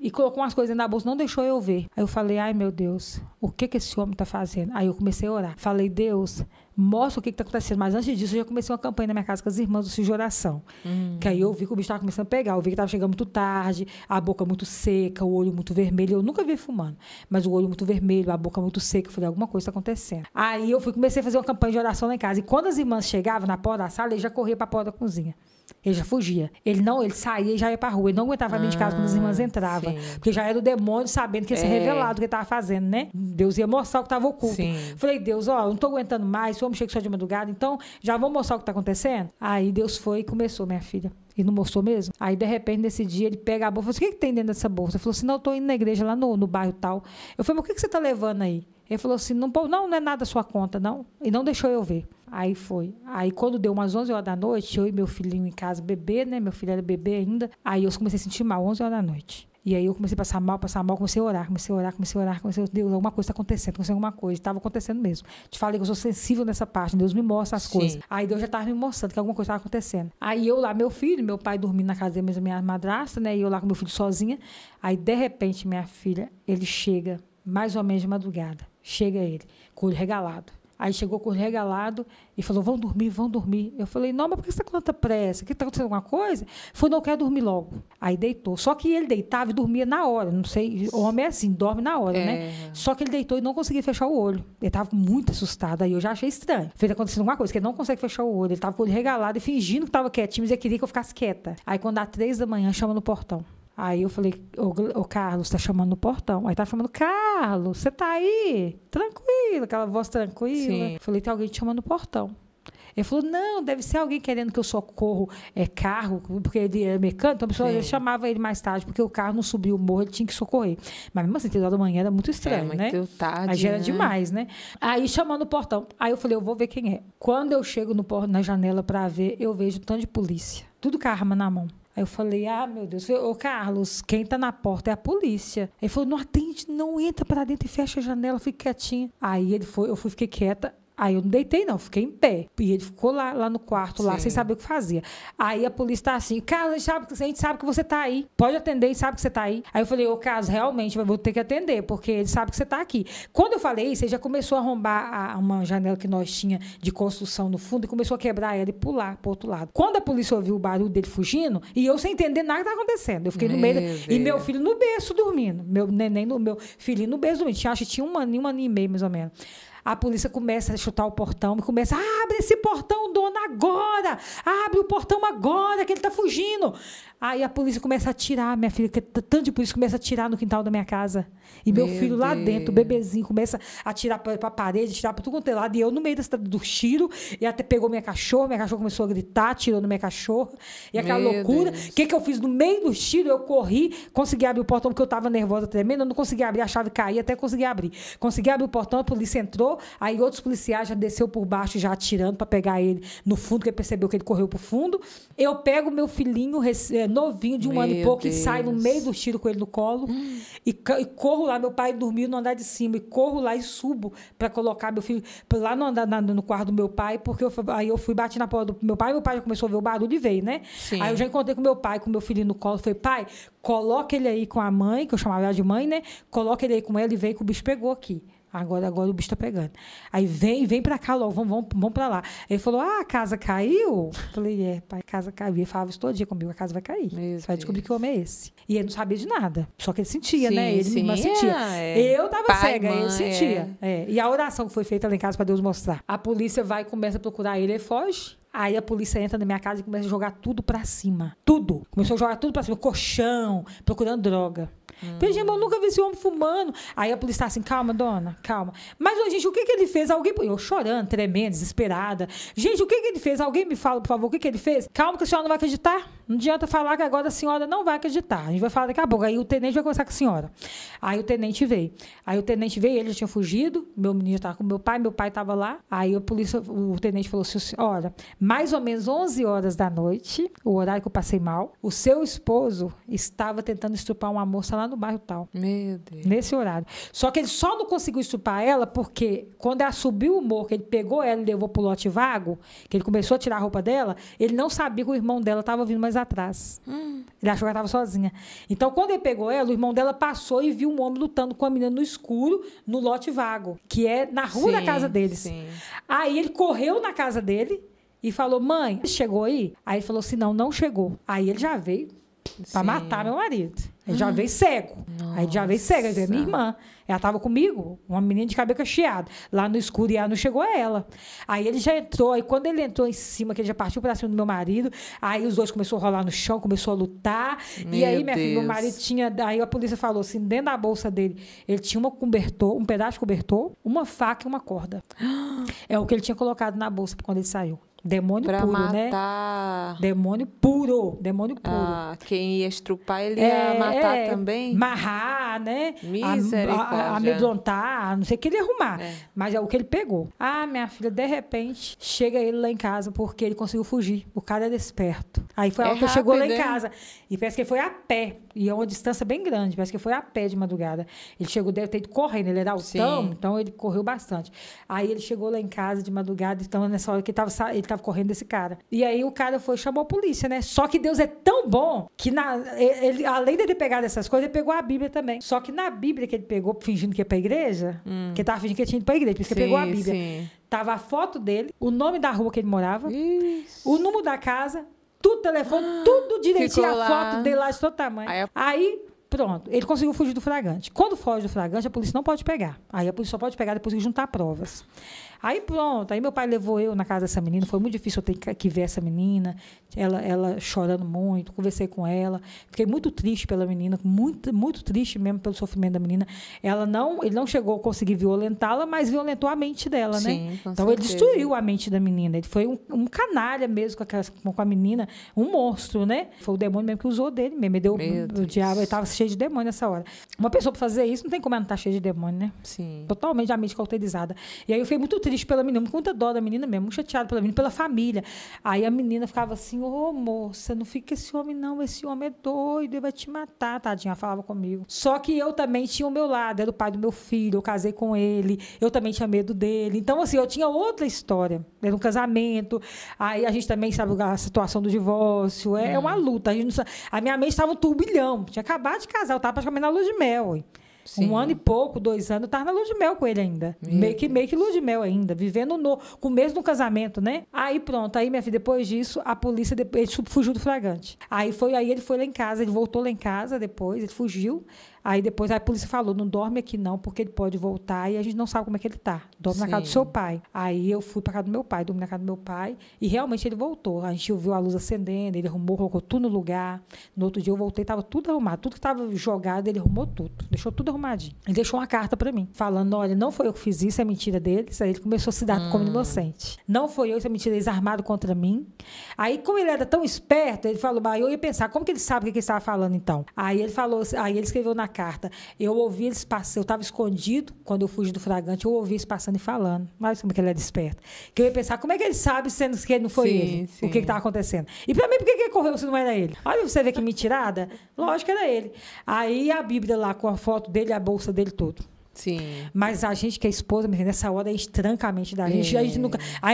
e colocou umas coisas na bolsa, não deixou eu ver. Aí eu falei, ai meu Deus, o que esse homem tá fazendo? Aí eu comecei a orar. Falei, Deus, mostra o que tá acontecendo. Mas antes disso, eu já comecei uma campanha na minha casa com as irmãs do Cid de Oração. Que aí eu vi que o bicho tava começando a pegar. Eu vi que tava chegando muito tarde, a boca muito seca, o olho muito vermelho. Eu nunca vi fumando, mas o olho muito vermelho, a boca muito seca. Eu falei, alguma coisa tá acontecendo. Aí eu comecei a fazer uma campanha de oração lá em casa. E quando as irmãs chegavam na porta da sala, ele já corria pra porta da cozinha. Ele já fugia. Ele saía e já ia pra rua. Ele não aguentava vir de casa quando as irmãs entravam. sim. Porque já era o demônio sabendo que ia ser revelado o que ele estava fazendo, né? Deus ia mostrar o que estava oculto. Sim. Falei, Deus, ó, eu não tô aguentando mais, o homem chega só de madrugada, então já vou mostrar o que tá acontecendo? Aí Deus foi e começou, minha filha. E não mostrou mesmo? Aí, de repente, nesse dia, ele pega a bolsa e falou assim, o que tem dentro dessa bolsa? Ele falou assim, não, eu tô indo na igreja lá no bairro tal. Eu falei, mas o que você tá levando aí? Ele falou assim, não é nada sua conta, não. E não deixou eu ver. Aí foi. Aí quando deu umas 11 horas da noite, eu e meu filhinho em casa, bebê, né? Meu filho era bebê ainda. Aí eu comecei a sentir mal, 11 horas da noite. E aí eu comecei a passar mal, comecei a orar. Deus, alguma coisa está acontecendo, estava acontecendo mesmo. Te falei que eu sou sensível nessa parte, Deus me mostra as coisas. Aí Deus já estava me mostrando que alguma coisa estava acontecendo. Aí eu lá, meu pai dormindo na casa da minha madrasta, né? E eu lá com meu filho sozinha. Aí, de repente, minha filha, ele chega, mais ou menos de madrugada. Chega ele, com o olho regalado. Aí chegou com o olho regalado e falou, vão dormir. Eu falei, não, mas por que você está com tanta pressa? Que está acontecendo alguma coisa? Ele falou, não, eu quero dormir logo. Aí deitou. Só que ele deitava e dormia na hora. Não sei, o homem é assim, dorme na hora, né? Só que ele deitou e não conseguia fechar o olho. Ele estava muito assustado. Aí eu já achei estranho. Fez acontecendo alguma coisa, que ele não consegue fechar o olho. Ele estava com o olho regalado e fingindo que estava quietinho, mas ele queria que eu ficasse quieta. Aí quando dá 3 da manhã, chama no portão. Aí eu falei, ô Carlos, tá chamando no portão. Aí tá chamando, Carlos, você tá aí? Tranquilo, aquela voz tranquila. Sim. Falei, tem alguém te chamando no portão. Ele falou, não, deve ser alguém querendo que eu socorro carro, porque ele é mecânico, então a pessoa ele chamava ele mais tarde, porque o carro não subiu o morro, ele tinha que socorrer. Mas mesmo assim, 3 horas da manhã era muito estranho, né? Muito tarde, aí já era demais, né? Aí chamando no portão. Aí eu falei, eu vou ver quem é. Quando eu chego na janela pra ver, eu vejo um tanto de polícia. Tudo com a arma na mão. Aí eu falei, meu Deus. Ô, Carlos, quem tá na porta é a polícia. Ele falou, não atende, não entra pra dentro e fecha a janela, fica quietinha. Aí eu fiquei quieta. Aí eu não deitei, não, fiquei em pé. E ele ficou lá no quarto, lá, sem saber o que fazia. Aí a polícia tá assim, Carlos, a gente sabe que você tá aí. Pode atender, sabe que você tá aí. Aí eu falei, ô Carlos, realmente, eu vou ter que atender, porque ele sabe que você tá aqui. Quando eu falei isso, ele já começou a arrombar uma janela que nós tinha de construção no fundo e começou a quebrar ela e pular pro outro lado. Quando a polícia ouviu o barulho dele fugindo, e eu sem entender nada que tá acontecendo, eu fiquei no meio, e meu filho no berço dormindo. Meu filhinho no berço dormindo. Acho que tinha um aninho e meio, mais ou menos. A polícia começa a chutar o portão e começa, abre esse portão, dona, agora! Abre o portão agora, que ele tá fugindo! Aí a polícia começa a atirar, minha filha, tanto de polícia começa a atirar no quintal da minha casa. E meu filho lá dentro, o bebezinho, começa a atirar pra parede, atirar pra tudo quanto é lado. E eu no meio do tiro, e até pegou minha cachorra começou a gritar, atirou na minha cachorra. E aquela loucura. O que eu fiz? No meio do tiro, eu corri, consegui abrir o portão, porque eu tava nervosa, tremendo, eu não consegui abrir, a chave caía, até consegui abrir. Consegui abrir o portão, a polícia entrou, aí outros policiais já desceu por baixo, já atirando pra pegar ele no fundo, que ele percebeu que ele correu pro fundo. Eu pego meu filhinho novinho, de 1 ano e pouco, e saio no meio do tiro com ele no colo, e corro lá, meu pai dormiu no andar de cima, e corro lá e subo para colocar meu filho lá no quarto do meu pai, porque aí eu fui, bati na porta do meu pai já começou a ver o barulho e veio, né? Sim. Aí eu já encontrei com meu pai, com meu filhinho no colo, falei, pai, coloca ele aí com a mãe, que eu chamava ela de mãe, né? Coloca ele aí com ela e vem que o bicho pegou aqui. Agora o bicho tá pegando. Aí vem pra cá logo, vamos pra lá. Ele falou, a casa caiu? Eu falei, pai, a casa caiu. Ele falava isso todo dia comigo, a casa vai cair. Você vai descobrir que homem é esse. E ele não sabia de nada. Só que ele sentia, né? Ele mesmo sentia. Eu tava cega, ele sentia. E a oração que foi feita lá em casa pra Deus mostrar. A polícia vai e começa a procurar ele foge. Aí a polícia entra na minha casa e começa a jogar tudo pra cima. Tudo. Começou a jogar tudo pra cima. Colchão, procurando droga. Falei, gente, eu nunca vi esse homem fumando. Aí a polícia tá assim, calma, dona, calma. Mas, gente, o que ele fez? Eu chorando, tremendo, desesperada. Gente, o que ele fez? Alguém me fala, por favor, o que ele fez? Calma que a senhora não vai acreditar. Não adianta falar que agora a senhora não vai acreditar. A gente vai falar daqui a pouco. Aí o tenente vai conversar com a senhora. Aí o tenente veio. Ele já tinha fugido. Meu menino estava com meu pai estava lá. Aí o tenente falou assim, olha, mais ou menos 11 horas da noite, o horário que eu passei mal, o seu esposo estava tentando estuprar uma moça lá no bairro tal. Meu Deus. Nesse horário. Só que ele só não conseguiu estuprar ela porque quando ela subiu o morro, que ele pegou ela e levou pro lote vago, que ele começou a tirar a roupa dela, ele não sabia que o irmão dela estava vindo mais atrás. Ele achou que ela estava sozinha. Então, quando ele pegou ela, o irmão dela passou e viu um homem lutando com a menina no escuro, no lote vago, que é na rua da casa deles. Sim. Aí ele correu na casa dele e falou, mãe, chegou aí? Aí ele falou assim, não chegou. Aí ele já veio Pra matar meu marido. Ele já veio cego. Aí ele já veio cego. Aí veio minha irmã. Ela tava comigo, uma menina de cabelo cacheado, lá no escuro, e ela não chegou a ela. Aí ele já entrou, aí quando ele entrou em cima, que ele já partiu pra cima do meu marido, aí os dois começaram a rolar no chão, começou a lutar. E aí, minha filha, meu marido tinha. Aí a polícia falou assim: dentro da bolsa dele, ele tinha um pedaço de cobertor, uma faca e uma corda. É o que ele tinha colocado na bolsa quando ele saiu. Demônio pra puro, matar... né? Demônio puro. Demônio puro. Ah, quem ia estrupar, ele ia matar também? Marrar, né? Misericórdia. Amedrontar, não sei o que ele ia arrumar. Mas é o que ele pegou. Ah, minha filha, de repente, chega ele lá em casa porque ele conseguiu fugir. O cara era esperto. Aí foi a hora que ele chegou lá em casa. E parece que ele foi a pé. E é uma distância bem grande. Parece que ele foi a pé de madrugada. Ele chegou, deve ter ido correndo. Ele era altão, então ele correu bastante. Aí ele chegou lá em casa de madrugada. Então, nessa hora que ele tava correndo desse cara. E aí o cara foi e chamou a polícia, né? Só que Deus é tão bom que além de ele pegar dessas coisas, ele pegou a Bíblia também. Só que na Bíblia que ele pegou, fingindo que ia pra igreja, que ele tava fingindo que ele tinha ido pra igreja, por isso que ele pegou a Bíblia. Tava a foto dele, o nome da rua que ele morava, o número da casa, tudo, telefone, tudo direitinho, a foto dele lá de todo tamanho. Aí pronto, ele conseguiu fugir do flagrante. Quando foge do flagrante, a polícia não pode pegar. Aí a polícia só pode pegar depois que juntar provas. Aí pronto, aí meu pai levou eu na casa dessa menina, foi muito difícil eu ter que ver essa menina, ela chorando muito, conversei com ela, fiquei muito triste pela menina, muito, muito triste mesmo pelo sofrimento da menina. Ele não chegou a conseguir violentá-la, mas violentou a mente dela, né? Então ele destruiu a mente da menina, ele foi um canalha mesmo com a menina, um monstro, né? Foi o demônio mesmo que usou dele mesmo, o diabo, ele estava cheio de demônio nessa hora. Uma pessoa para fazer isso, não tem como ela não estar cheia de demônio, né? Sim. Totalmente a mente cauterizada. E aí eu fiquei muito triste pela menina, com muita dó da menina mesmo, muito chateada pela menina, pela família. Aí a menina ficava assim: ô moça, não fica esse homem não, esse homem é doido, ele vai te matar, tadinha, ela falava comigo. Só que eu também tinha o meu lado, era o pai do meu filho, eu casei com ele, eu também tinha medo dele. Então, assim, eu tinha outra história, era um casamento, aí a gente também sabe a situação do divórcio, é uma luta. A minha mente estava um turbilhão, tinha acabado de casar, eu estava praticamente na lua de mel. Sim. 1 ano e pouco, 2 anos, eu estava na lua de mel com ele ainda. Meio que lua de mel ainda, vivendo com o mesmo casamento, né? Aí pronto, aí minha filha, depois disso, a polícia, ele fugiu do flagrante. Aí ele foi lá em casa, ele voltou lá em casa depois, ele fugiu. Aí depois a polícia falou: não dorme aqui não, porque ele pode voltar e a gente não sabe como é que ele tá. Dorme na casa do seu pai. Aí eu fui pra casa do meu pai, dormi na casa do meu pai e realmente ele voltou. A gente viu a luz acendendo, ele arrumou, colocou tudo no lugar. No outro dia eu voltei, tava tudo arrumado. Tudo que tava jogado, ele arrumou tudo. Deixou tudo arrumadinho. Ele deixou uma carta pra mim, falando: olha, não foi eu que fiz isso, é mentira deles. Aí ele começou a se dar como inocente. Não foi eu, isso é mentira, eles armaram contra mim. Aí, como ele era tão esperto, ele falou: eu ia pensar, como que ele sabe o que ele estava falando então? Aí ele falou, aí ele escreveu na carta: eu ouvi eles passando, eu estava escondido quando eu fugi do flagrante, eu ouvi eles passando e falando. Mas como que ele era esperto? Que eu ia pensar, como é que ele sabe, sendo que ele não foi ele? O que estava acontecendo? E para mim, por que ele correu se não era ele? Olha, você vê que mentirada? Lógico que era ele. Aí a Bíblia lá com a foto dele, a bolsa dele, tudo. Sim. Mas a gente que é esposa, nessa hora a gente tranca a mente da gente. A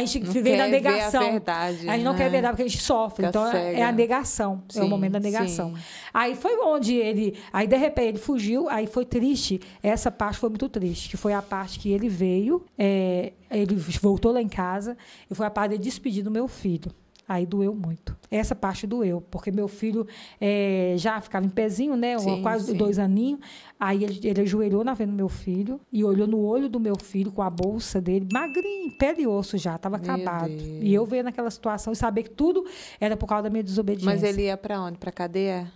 gente vem da negação. Ver a verdade, a gente não quer a verdade porque a gente sofre. Então é a negação. Sim, é o momento da negação. Sim. Aí foi onde aí de repente ele fugiu, aí foi triste. Essa parte foi muito triste, que foi a parte que ele veio, ele voltou lá em casa e foi a parte de despedir do meu filho. Aí doeu muito. Essa parte doeu, porque meu filho já ficava em pezinho, né? Quase 2 aninhos. Aí ele ajoelhou na frente do meu filho e olhou no olho do meu filho com a bolsa dele, magrinho, pele e osso já, estava acabado. Deus. E eu veio naquela situação e saber que tudo era por causa da minha desobediência. Mas ele ia para onde? Para cadeia?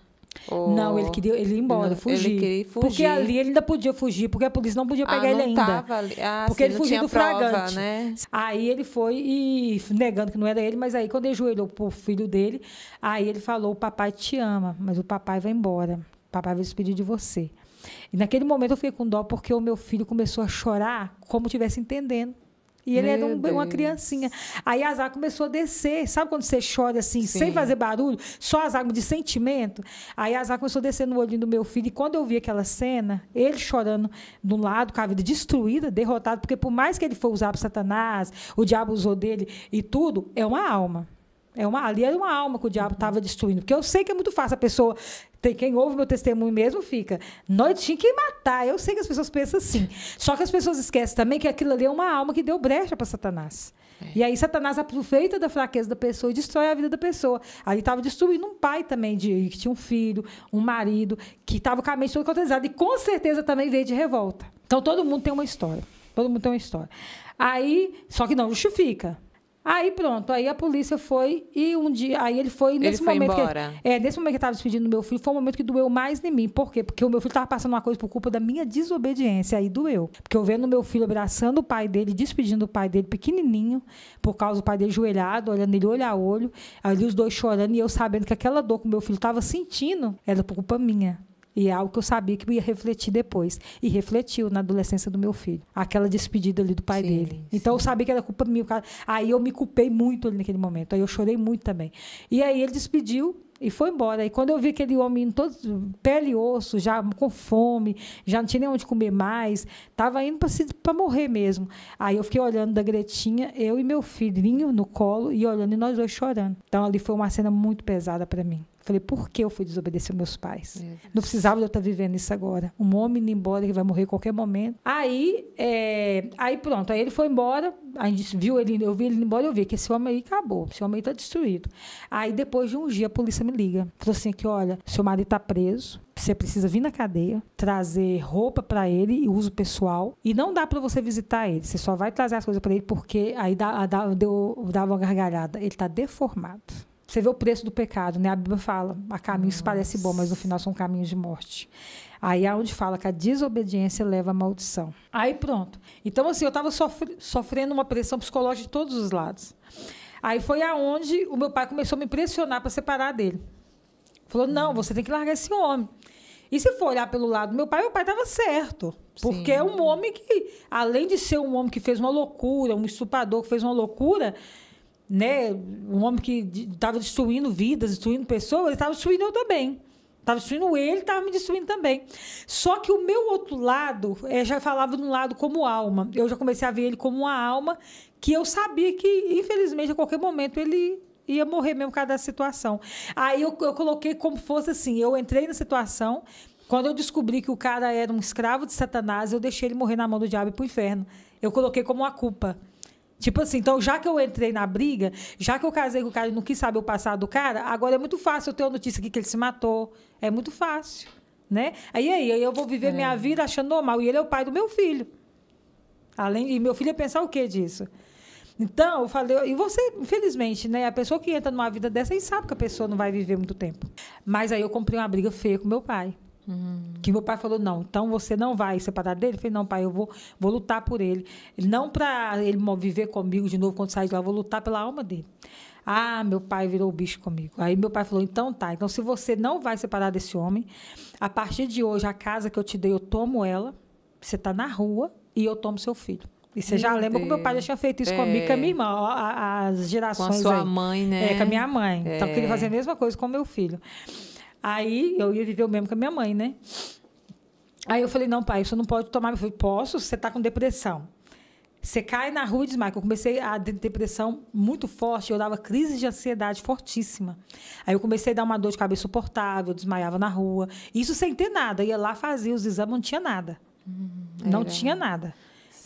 Não, ele ia embora, fugir. Ele queria fugir. Porque ali ele ainda podia fugir, porque a polícia não podia pegar ele ainda. Tava ali. Porque ele fugiu do flagrante. Né? Aí ele foi e negando que não era ele, mas aí quando ele ajoelhou pro filho dele, aí ele falou: o papai te ama, mas o papai vai embora. O papai vai se despedir de você. E naquele momento eu fiquei com dó, porque o meu filho começou a chorar como estivesse entendendo. E ele era uma criancinha. Aí as águas começou a descer. Sabe quando você chora assim, sem fazer barulho? Só as águas de sentimento? Aí as águas começou a descer no olhinho do meu filho. E quando eu vi aquela cena, ele chorando de um lado, com a vida destruída, derrotado, porque por mais que ele for usar para Satanás, o diabo usou dele e tudo, é uma alma. Ali era uma alma que o diabo estava destruindo. Porque eu sei que é muito fácil a pessoa... Quem ouve meu testemunho mesmo fica... Nós tinha que matar. Eu sei que as pessoas pensam assim. Só que as pessoas esquecem também que aquilo ali é uma alma que deu brecha para Satanás. E aí Satanás aproveita da fraqueza da pessoa e destrói a vida da pessoa. Ali estava destruindo um pai também, que tinha um filho, um marido, que estava com a mente toda cauterizada. E com certeza também veio de revolta. Então todo mundo tem uma história. Todo mundo tem uma história. Aí, só que não justifica. Aí pronto, aí a polícia foi e um dia, aí ele foi nesse momento embora. Nesse momento que eu estava despedindo do meu filho, foi o momento que doeu mais em mim. Por quê? Porque o meu filho estava passando uma coisa por culpa da minha desobediência, aí doeu. Porque eu vendo o meu filho abraçando o pai dele, despedindo o pai dele pequenininho, por causa do pai dele joelhado, olhando ele olho a olho, ali os dois chorando e eu sabendo que aquela dor que o meu filho estava sentindo era por culpa minha. E é algo que eu sabia que eu ia refletir depois. E refletiu na adolescência do meu filho. Aquela despedida ali do pai dele. Então, eu sabia que era culpa minha. Aí eu me culpei muito ali naquele momento. Aí eu chorei muito também. E aí ele despediu e foi embora. E quando eu vi aquele homem todo pele e osso, já com fome, já não tinha nem onde comer mais, estava indo para morrer mesmo. Aí eu fiquei olhando da Gretinha, eu e meu filhinho no colo, e olhando e nós dois chorando. Então, ali foi uma cena muito pesada para mim. Falei, por que eu fui desobedecer meus pais? Não precisava de eu estar vivendo isso agora. Um homem indo embora, que vai morrer a qualquer momento. Aí pronto, aí ele foi embora, a gente viu ele, eu vi ele indo embora, eu vi que esse homem aí acabou, esse homem aí está destruído. Aí depois de um dia a polícia me liga, falou assim que, olha, seu marido está preso, você precisa vir na cadeia, trazer roupa para ele e uso pessoal, e não dá para você visitar ele, você só vai trazer as coisas para ele porque aí dava uma gargalhada, ele está deformado. Você vê o preço do pecado, né? A Bíblia fala, a caminhos parece bom, mas no final são caminhos de morte. Aí é onde fala que a desobediência leva à maldição. Aí pronto. Então, assim, eu estava sofrendo uma pressão psicológica de todos os lados. Aí foi aonde o meu pai começou a me pressionar para separar dele. Falou, não, você tem que largar esse homem. E se for olhar pelo lado do meu pai estava certo. Porque é um homem que, além de ser um homem que fez uma loucura, um estuprador que fez uma loucura... Né? Um homem que estava destruindo vidas, destruindo pessoas, ele estava destruindo eu também. Estava destruindo ele, estava me destruindo também. Só que o meu outro lado, já falava de um lado como alma. Eu já comecei a ver ele como uma alma que eu sabia que, infelizmente, a qualquer momento ele ia morrer mesmo por causa da situação. Aí eu coloquei como fosse assim, eu entrei na situação, quando eu descobri que o cara era um escravo de Satanás, eu deixei ele morrer na mão do diabo e para o inferno. Eu coloquei como uma culpa. Tipo assim, então, já que eu entrei na briga, já que eu casei com o cara e não quis saber o passado do cara, agora é muito fácil eu ter uma notícia aqui que ele se matou. É muito fácil, né? Aí eu vou viver minha vida achando normal. E ele é o pai do meu filho. E meu filho ia pensar o quê disso? Então, eu falei... E você, infelizmente, né? A pessoa que entra numa vida dessa, aí sabe que a pessoa não vai viver muito tempo. Mas aí eu comprei uma briga feia com meu pai. Que meu pai falou, não, então você não vai separar dele? Eu falei, não, pai, eu vou lutar por ele. Não para ele viver comigo de novo quando sair de lá, eu vou lutar pela alma dele. Ah, meu pai virou o bicho comigo. Aí meu pai falou, então tá, então se você não vai separar desse homem, a partir de hoje, a casa que eu te dei, eu tomo ela, você tá na rua e eu tomo seu filho. E você já lembra que meu pai já tinha feito isso comigo, com a minha irmã, as gerações com a sua mãe, né? Com a minha mãe. Então, eu queria fazer a mesma coisa com o meu filho. Aí, eu ia viver o mesmo com a minha mãe, né? Aí eu falei, não, pai, você não pode tomar. Eu falei, posso? Você está com depressão. Você cai na rua e desmaia. Eu comecei a ter depressão muito forte, eu dava crise de ansiedade fortíssima. Aí eu comecei a dar uma dor de cabeça insuportável, eu desmaiava na rua. Isso sem ter nada. Eu ia lá, fazia os exames, não tinha nada. Não tinha nada.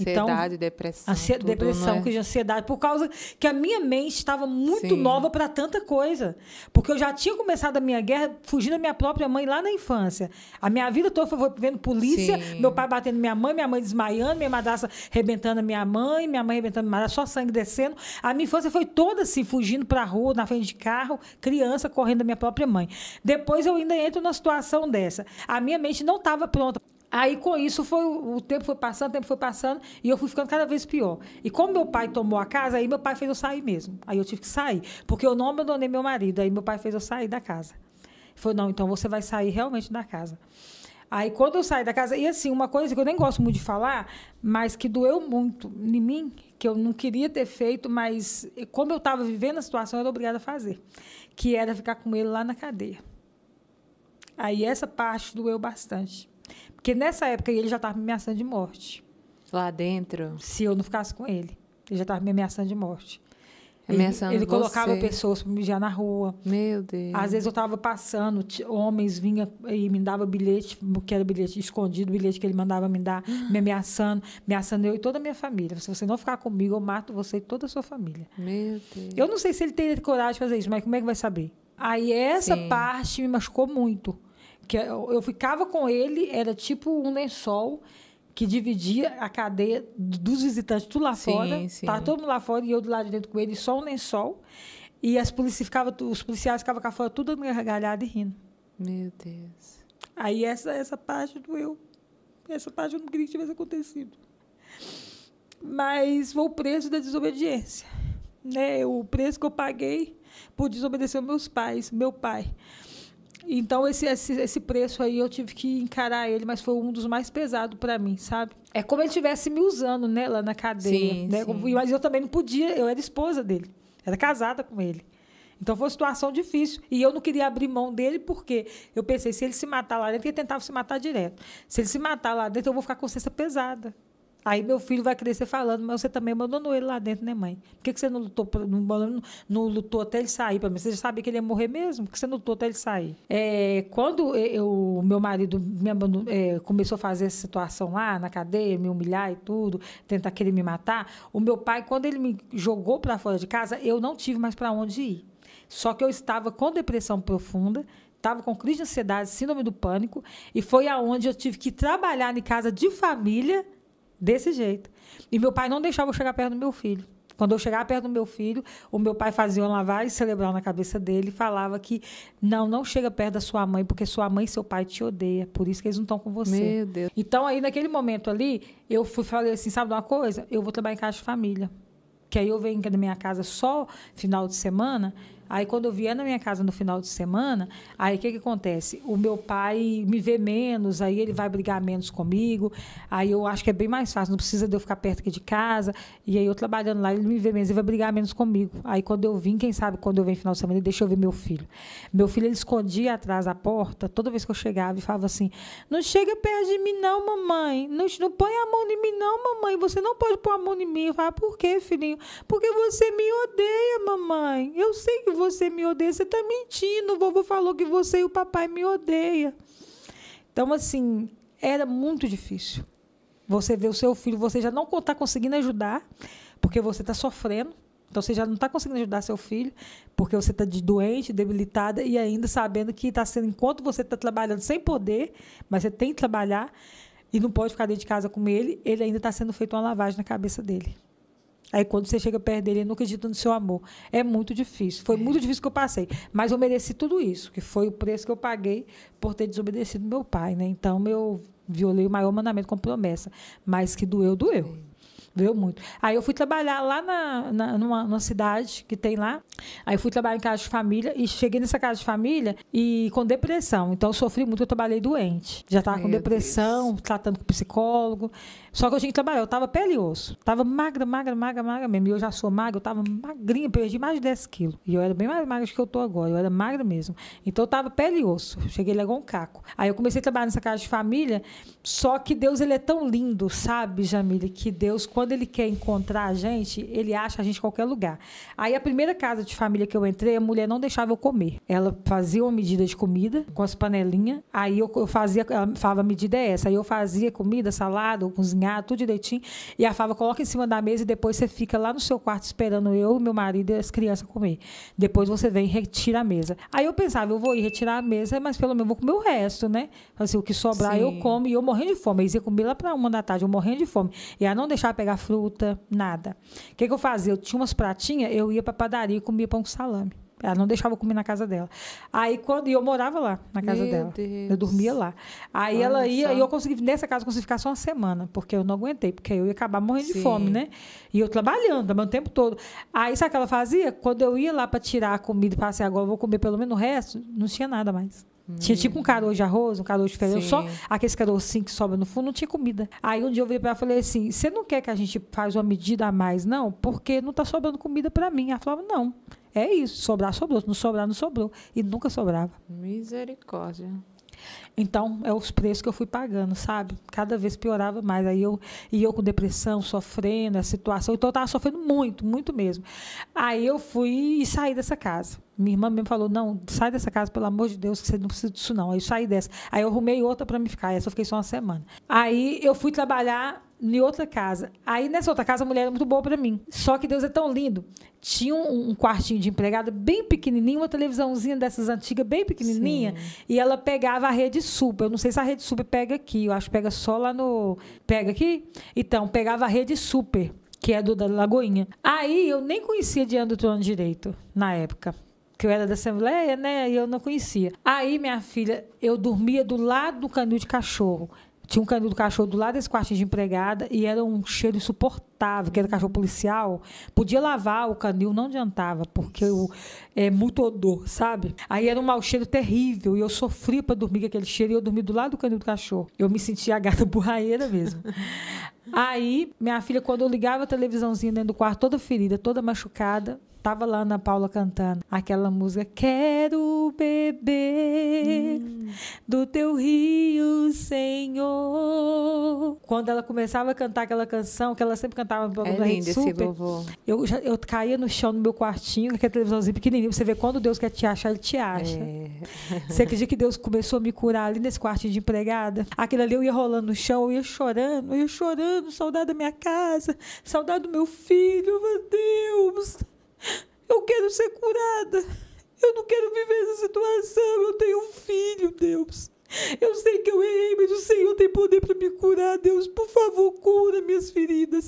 Ansiedade, depressão. Depressão, crise de ansiedade, por causa que a minha mente estava muito nova para tanta coisa. Porque eu já tinha começado a minha guerra fugindo da minha própria mãe lá na infância. A minha vida toda foi vendo polícia, meu pai batendo minha mãe desmaiando, minha madrasta arrebentando a minha mãe arrebentando a minha madrasta, só sangue descendo. A minha infância foi toda assim, fugindo para a rua, na frente de carro, criança correndo da minha própria mãe. Depois eu ainda entro numa situação dessa. A minha mente não estava pronta. Aí, com isso, o tempo foi passando, e eu fui ficando cada vez pior. E como meu pai tomou a casa, aí meu pai fez eu sair mesmo. Aí eu tive que sair, porque eu não abandonei meu marido. Aí meu pai fez eu sair da casa. Ele falou, não, então você vai sair realmente da casa. Aí, quando eu saí da casa, e assim, uma coisa que eu nem gosto muito de falar, mas que doeu muito em mim, que eu não queria ter feito, mas como eu estava vivendo a situação, eu era obrigada a fazer, que era ficar com ele lá na cadeia. Aí, essa parte doeu bastante. Porque nessa época ele já estava me ameaçando de morte. Lá dentro? Se eu não ficasse com ele. Ele já estava me ameaçando de morte. Ele colocava pessoas para mijar na rua. Meu Deus. Às vezes eu estava passando, homens vinham e me davam bilhete, que era bilhete escondido, bilhete que ele mandava me dar, me ameaçando eu e toda a minha família. Se você não ficar comigo, eu mato você e toda a sua família. Meu Deus. Eu não sei se ele teria coragem de fazer isso, mas como é que vai saber? Aí essa parte me machucou muito. Que eu ficava com ele, era tipo um lençol que dividia a cadeia dos visitantes tudo lá fora. Estava todo mundo lá fora e eu do lado de dentro com ele, só um lençol. E os policiais ficavam cá fora tudo gargalhado e rindo. Meu Deus. Aí essa parte doeu. Essa parte eu não queria que tivesse acontecido. Mas foi o preço da desobediência. Né? O preço que eu paguei por desobedecer meus pais, meu pai. Então, esse preço aí, eu tive que encarar ele, mas foi um dos mais pesados para mim, sabe? É como ele estivesse me usando, né, lá na cadeia. Né? Mas eu também não podia, eu era esposa dele, era casada com ele. Então, foi uma situação difícil. E eu não queria abrir mão dele, porque eu pensei, se ele se matar lá dentro, ele tentava se matar direto. Se ele se matar lá dentro, eu vou ficar com consciência pesada. Aí meu filho vai crescer falando, mas você também abandonou ele lá dentro, né, mãe? Por que você não não lutou até ele sair para mim? Você já sabia que ele ia morrer mesmo? Por que você não lutou até ele sair? Quando o meu marido me abandonou, começou a fazer essa situação lá na cadeia, me humilhar e tudo, tentar querer me matar, o meu pai, quando ele me jogou para fora de casa, eu não tive mais para onde ir. Só que eu estava com depressão profunda, estava com crise de ansiedade, síndrome do pânico, e foi aonde eu tive que trabalhar em casa de família desse jeito. E meu pai não deixava eu chegar perto do meu filho. Quando eu chegava perto do meu filho, o meu pai fazia uma lavagem cerebral na cabeça dele e falava que não chega perto da sua mãe, porque sua mãe e seu pai te odeiam, por isso que eles não estão com você. Meu Deus. Então, aí, naquele momento ali, eu falei assim, sabe de uma coisa? Eu vou trabalhar em casa de família. Que aí eu venho na minha casa só final de semana. Aí, quando eu vier na minha casa no final de semana, aí o que acontece? O meu pai me vê menos, aí ele vai brigar menos comigo. Aí eu acho que é bem mais fácil, não precisa de eu ficar perto aqui de casa. E aí eu trabalhando lá, ele me vê menos, ele vai brigar menos comigo. Aí quando eu vim, quem sabe, quando eu venho no final de semana, ele deixa eu ver meu filho. Meu filho, ele escondia atrás da porta, toda vez que eu chegava, e falava assim, não chega perto de mim não, mamãe. Não põe a mão em mim não, mamãe. Você não pode pôr a mão em mim. Eu falava, por quê, filhinho? Porque você me odeia, mamãe. Eu sei que você me odeia, você está mentindo. O vovô falou que você e o papai me odeiam. Então, assim, era muito difícil. Você vê o seu filho, você já não está conseguindo ajudar, porque você está sofrendo. Então, você já não está conseguindo ajudar seu filho, porque você está doente, debilitada, e ainda sabendo que está sendo, enquanto você está trabalhando sem poder, mas você tem que trabalhar, e não pode ficar dentro de casa com ele ainda está sendo feita uma lavagem na cabeça dele. Aí, quando você chega perto dele, ele não acredita no seu amor. É muito difícil. Foi muito difícil que eu passei. Mas eu mereci tudo isso, que foi o preço que eu paguei por ter desobedecido meu pai, né? Então, eu violei o maior mandamento com promessa. Mas que doeu, doeu. Doeu muito. Aí eu fui trabalhar lá numa cidade que tem lá. Aí eu fui trabalhar em casa de família e cheguei nessa casa de família e com depressão. Então eu sofri muito, eu trabalhei doente. Já estava com depressão, tratando com psicólogo. Só que eu tinha que trabalhar, eu estava pele e osso. Estava magra mesmo. E eu já sou magra, eu estava magrinha, perdi mais de 10 quilos. E eu era bem mais magra do que eu estou agora, eu era magra mesmo. Então eu estava pele e osso, cheguei lá igual um caco. Aí eu comecei a trabalhar nessa casa de família, só que Deus, ele é tão lindo, sabe, Jamile, que Deus, quando ele quer encontrar a gente, ele acha a gente em qualquer lugar. Aí a primeira casa de família que eu entrei, a mulher não deixava eu comer. Ela fazia uma medida de comida com as panelinhas, aí eu fazia, ela falava, a medida é essa, aí eu fazia comida, salada, cozinhar, tudo direitinho, e a Fava coloca em cima da mesa e depois você fica lá no seu quarto esperando eu, meu marido e as crianças comer. Depois você vem e retira a mesa. Aí eu pensava, eu vou ir retirar a mesa, mas pelo menos eu vou comer o resto, né? Assim, o que sobrar eu como, e eu morrendo de fome. Eles iam comer lá para 1 da tarde, eu morrendo de fome. E ela não deixava pegar fruta, nada. O que eu fazia? Eu tinha umas pratinhas, eu ia para a padaria e comia pão com salame. Ela não deixava eu comer na casa dela. Aí, e eu morava lá, na casa dela. Deus. Eu dormia lá. Aí olha, ela ia, e eu consegui, nessa casa, eu consegui ficar só uma semana, porque eu não aguentei, porque eu ia acabar morrendo de fome, né? E eu trabalhando o tempo todo. Aí, sabe o que ela fazia? Quando eu ia lá para tirar a comida e falar assim, agora eu vou comer pelo menos o resto, não tinha nada mais. Tinha tipo um caroço de arroz, um caroço de feijão, só aqueles carocinhos que sobram no fundo, não tinha comida. Aí um dia eu virei para ela e falei assim, você não quer que a gente faça uma medida a mais, não? Porque não está sobrando comida para mim. Ela falava, não, é isso, sobrar, sobrou. Se não sobrar, não sobrou. E nunca sobrava. Misericórdia. Então, é os preços que eu fui pagando, sabe? Cada vez piorava mais. Aí eu com depressão, sofrendo, a situação. Então, eu estava sofrendo muito, muito mesmo. Aí eu fui e saí dessa casa. Minha irmã mesmo falou, não, sai dessa casa, pelo amor de Deus, que você não precisa disso, não. Aí eu saí dessa. Aí eu arrumei outra para me ficar. Essa eu fiquei só uma semana. Aí eu fui trabalhar em outra casa. Aí, nessa outra casa, a mulher era muito boa para mim. Só que Deus é tão lindo. Tinha um quartinho de empregada bem pequenininho, uma televisãozinha dessas antigas, bem pequenininha, e ela pegava a rede super. Eu não sei se a rede super pega aqui, eu acho que pega só lá no... Pega aqui? Então, pegava a rede super, que é da Lagoinha. Aí, eu nem conhecia Diante do Trono direito, na época. Que eu era da Assembleia, né? E eu não conhecia. Aí, minha filha, eu dormia do lado do canil de cachorro. Tinha um canil do cachorro do lado desse quartinho de empregada e era um cheiro insuportável, que era cachorro policial. Podia lavar o canil, não adiantava, porque é muito odor, sabe? Aí era um mau cheiro terrível e eu sofria para dormir com aquele cheiro e eu dormia do lado do canil do cachorro. Eu me sentia a gata burraeira mesmo. Aí, minha filha, quando eu ligava a televisãozinha dentro do quarto, toda ferida, toda machucada, tava lá a Ana Paula cantando aquela música Quero beber do teu rio, Senhor. Quando ela começava a cantar aquela canção, que ela sempre cantava no programa da Rede Super, eu caía no chão no meu quartinho, com aquela televisãozinha pequenininha. Você vê quando Deus quer te achar, Ele te acha. Você acredita que Deus começou a me curar ali nesse quartinho de empregada? Aquilo ali eu ia rolando no chão, eu ia chorando, saudade da minha casa, saudade do meu filho, meu Deus. Eu quero ser curada. Eu não quero viver essa situação. Eu tenho um filho, Deus. Eu sei que eu errei, mas o Senhor tem poder para me curar. Deus, por favor, cura minhas feridas.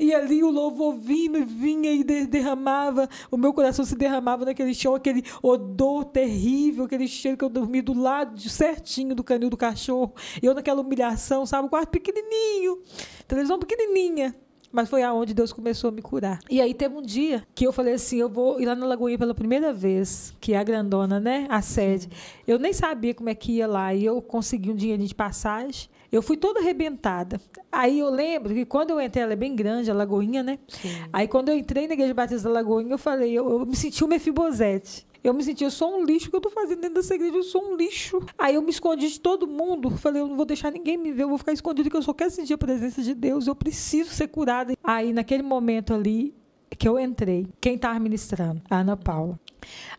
E ali o louvor vinha e derramava. O meu coração se derramava naquele chão, aquele odor terrível, aquele cheiro que eu dormi do lado certinho do canil do cachorro. E eu naquela humilhação, sabe? Um quarto pequenininho, televisão pequenininha. Mas foi aonde Deus começou a me curar. E aí teve um dia que eu falei assim, eu vou ir lá na Lagoinha pela primeira vez, que é a grandona, né? A sede. Eu nem sabia como é que ia lá. E eu consegui um dinheirinho de passagem. Eu fui toda arrebentada. Aí eu lembro que quando eu entrei, ela é bem grande, a Lagoinha, né? Sim. Aí quando eu entrei na Igreja Batista da Lagoinha, eu falei, eu me senti o Mefibosete. Eu me senti, eu sou um lixo, o que eu estou fazendo dentro dessa igreja? Eu sou um lixo. Aí eu me escondi de todo mundo. Falei, eu não vou deixar ninguém me ver, eu vou ficar escondido, que eu só quero sentir a presença de Deus. Eu preciso ser curada. Aí, naquele momento ali que eu entrei, quem estava ministrando? A Ana Paula.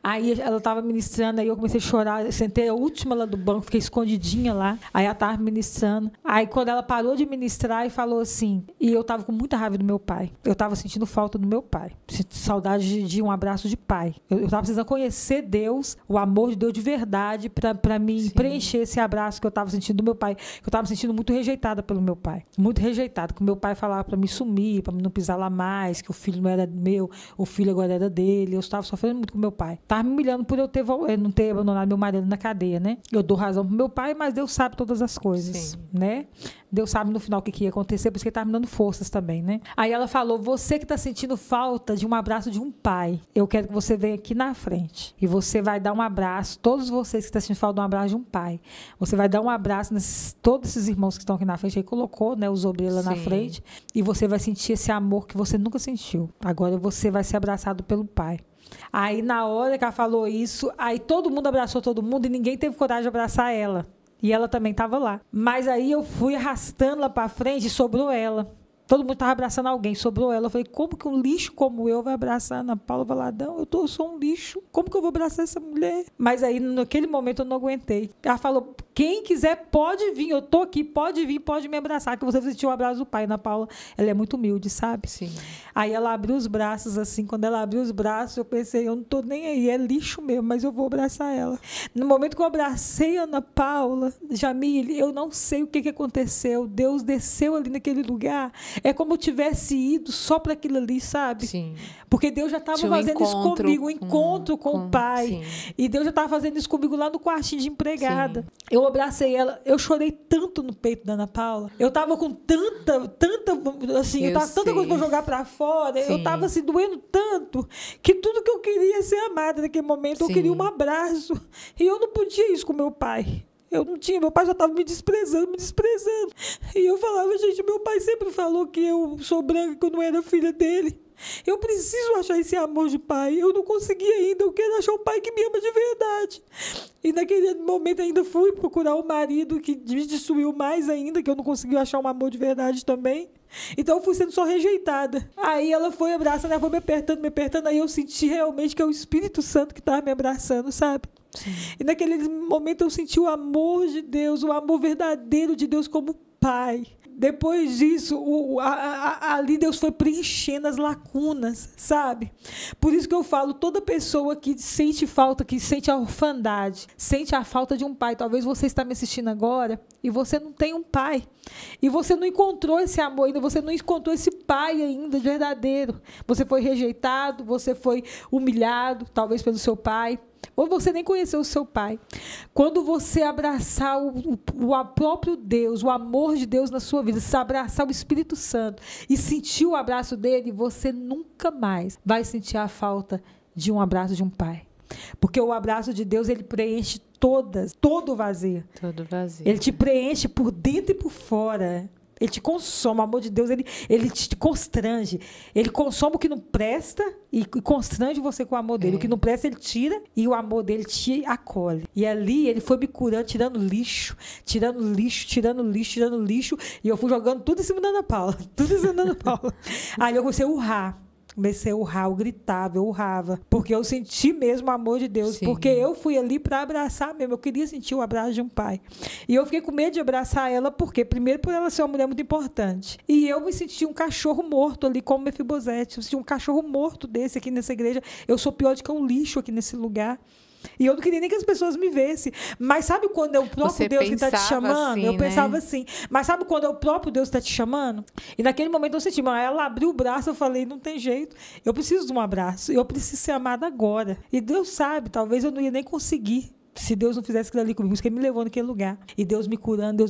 Aí ela estava ministrando, aí eu comecei a chorar, eu sentei a última lá do banco, fiquei escondidinha lá, aí ela estava ministrando. Aí quando ela parou de ministrar e falou assim, e eu estava com muita raiva do meu pai, eu estava sentindo falta do meu pai, saudade de um abraço de pai. Eu estava precisando conhecer Deus, o amor de Deus de verdade, para me preencher esse abraço que eu estava sentindo do meu pai, que eu estava me sentindo muito rejeitada pelo meu pai, muito rejeitada, que o meu pai falava para me sumir, para não pisar lá mais, que o filho não era meu, o filho agora era dele. Eu estava sofrendo muito com meu pai. Estava me humilhando por eu não ter abandonado meu marido na cadeia, né? Eu dou razão pro meu pai, mas Deus sabe todas as coisas, né? Deus sabe no final o que ia acontecer, por isso que ele estava me dando forças também, né? Aí ela falou, você que está sentindo falta de um abraço de um pai, eu quero que você venha aqui na frente e você vai dar um abraço, todos vocês que estão sentindo falta de um abraço de um pai, você vai dar um abraço todos esses irmãos que estão aqui na frente, aí colocou, né, os obreiros lá na frente, e você vai sentir esse amor que você nunca sentiu. Agora você vai ser abraçado pelo pai. Aí na hora que ela falou isso, aí todo mundo abraçou todo mundo e ninguém teve coragem de abraçar ela. E ela também estava lá. Mas aí eu fui arrastando lá para frente e sobrou ela. Todo mundo estava abraçando alguém, sobrou ela. Eu falei, como que um lixo como eu vai abraçar a Ana Paula Valadão? Eu sou um lixo. Como que eu vou abraçar essa mulher? Mas aí, naquele momento, eu não aguentei. Ela falou, quem quiser pode vir, eu tô aqui, pode vir, pode me abraçar, que você sentiu o abraço do pai. Ana Paula, ela é muito humilde, sabe? Sim. Aí ela abriu os braços assim, quando ela abriu os braços, eu pensei, eu não tô nem aí, é lixo mesmo, mas eu vou abraçar ela. No momento que eu abracei a Ana Paula, Jamile, eu não sei o que aconteceu. Deus desceu ali naquele lugar. É como eu tivesse ido só para aquilo ali, sabe? Sim. Porque Deus já estava fazendo isso comigo, um encontro com o Pai. Sim. E Deus já estava fazendo isso comigo lá no quartinho de empregada. Sim. Eu abracei ela, eu chorei tanto no peito da Ana Paula. Eu estava com tanta, assim, eu tava tanta coisa para jogar para fora. Sim. Eu estava assim, doendo tanto, que tudo que eu queria ser amada naquele momento, eu queria um abraço. E eu não podia isso com meu pai. Eu não tinha, meu pai já estava me desprezando. E eu falava, gente, meu pai sempre falou que eu sou branca, que eu não era filha dele. Eu preciso achar esse amor de pai. Eu não consegui ainda. Eu quero achar um pai que me ama de verdade. E naquele momento ainda fui procurar um marido que me destruiu mais ainda, que eu não consegui achar um amor de verdade também. Então eu fui sendo só rejeitada. Aí ela foi abraçando, ela foi me apertando. Aí eu senti realmente que é o Espírito Santo que estava me abraçando, sabe? Sim. E naquele momento eu senti o amor de Deus, o amor verdadeiro de Deus como pai. Depois disso, ali Deus foi preenchendo as lacunas, sabe? Por isso que eu falo, toda pessoa que sente falta, que sente a orfandade, sente a falta de um pai. Talvez você está me assistindo agora e você não tem um pai. E você não encontrou esse amor ainda, você não encontrou esse pai ainda verdadeiro. Você foi rejeitado, você foi humilhado, talvez pelo seu pai. Ou você nem conheceu o seu pai. Quando você abraçar o próprio Deus, o amor de Deus na sua vida, se abraçar o Espírito Santo e sentir o abraço dele, você nunca mais vai sentir a falta de um abraço de um pai. Porque o abraço de Deus, ele preenche todo o vazio. Todo vazio. Ele te preenche por dentro e por fora. Ele te consome, o amor de Deus, ele te constrange. Ele consome o que não presta e constrange você com o amor dele. O que não presta, ele tira e o amor dele te acolhe. E ali, ele foi me curando, tirando lixo. E eu fui jogando tudo em cima da Ana Paula. Aí eu comecei a urrar. Eu gritava, eu urrava. Porque eu senti mesmo o amor de Deus. Sim. Porque eu fui ali para abraçar mesmo. Eu queria sentir o abraço de um pai. E eu fiquei com medo de abraçar ela, porque primeiro por ela ser uma mulher muito importante. E eu me senti um cachorro morto ali, como Mefibosete. Eu senti um cachorro morto desse aqui nessa igreja. Eu sou pior do que um lixo aqui nesse lugar. E eu não queria nem que as pessoas me vissem. Mas sabe quando é o próprio Deus que está te chamando? Assim, eu pensava assim. Mas sabe quando é o próprio Deus que está te chamando? E naquele momento eu senti, mas ela abriu o braço, eu falei, não tem jeito. Eu preciso de um abraço. Eu preciso ser amada agora. E Deus sabe, talvez eu não ia nem conseguir. Se Deus não fizesse aquilo ali comigo, porque Ele me levou naquele lugar. E Deus me curando.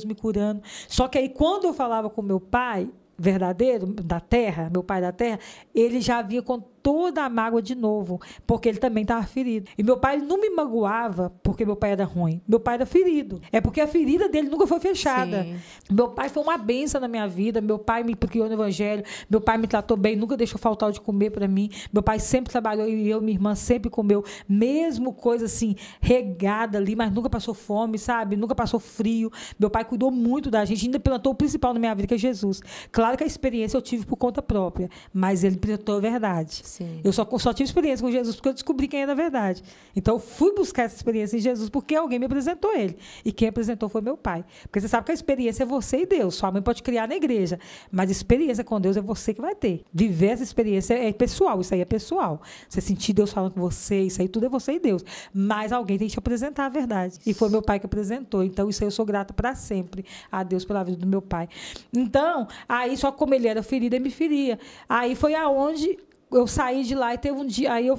Só que aí, quando eu falava com meu pai verdadeiro, da terra, meu pai da terra, ele já vinha com toda a mágoa de novo, porque ele também estava ferido. E meu pai não me magoava porque meu pai era ruim. Meu pai era ferido. É porque a ferida dele nunca foi fechada. Sim. Meu pai foi uma bênção na minha vida. Meu pai me criou no evangelho. Meu pai me tratou bem, nunca deixou faltar de comer para mim. Meu pai sempre trabalhou e eu, minha irmã, sempre comeu. Mesmo coisa assim, regada ali, mas nunca passou fome, sabe? Nunca passou frio. Meu pai cuidou muito da gente. Ainda plantou o principal na minha vida, que é Jesus. Claro que a experiência eu tive por conta própria, mas ele plantou a verdade. Sim. Eu só tive experiência com Jesus porque eu descobri quem era a verdade. Então, eu fui buscar essa experiência em Jesus porque alguém me apresentou ele. E quem apresentou foi meu pai. Porque você sabe que a experiência é você e Deus. Sua mãe pode criar na igreja, mas a experiência com Deus é você que vai ter. Viver essa experiência é pessoal. Isso aí é pessoal. Você sentir Deus falando com você, isso aí tudo é você e Deus. Mas alguém tem que te apresentar a verdade. E foi meu pai que apresentou. Então, isso aí eu sou grata para sempre a Deus pela vida do meu pai. Então, aí só como ele era ferido, ele me feria. Aí foi aonde eu saí de lá e teve um dia, aí eu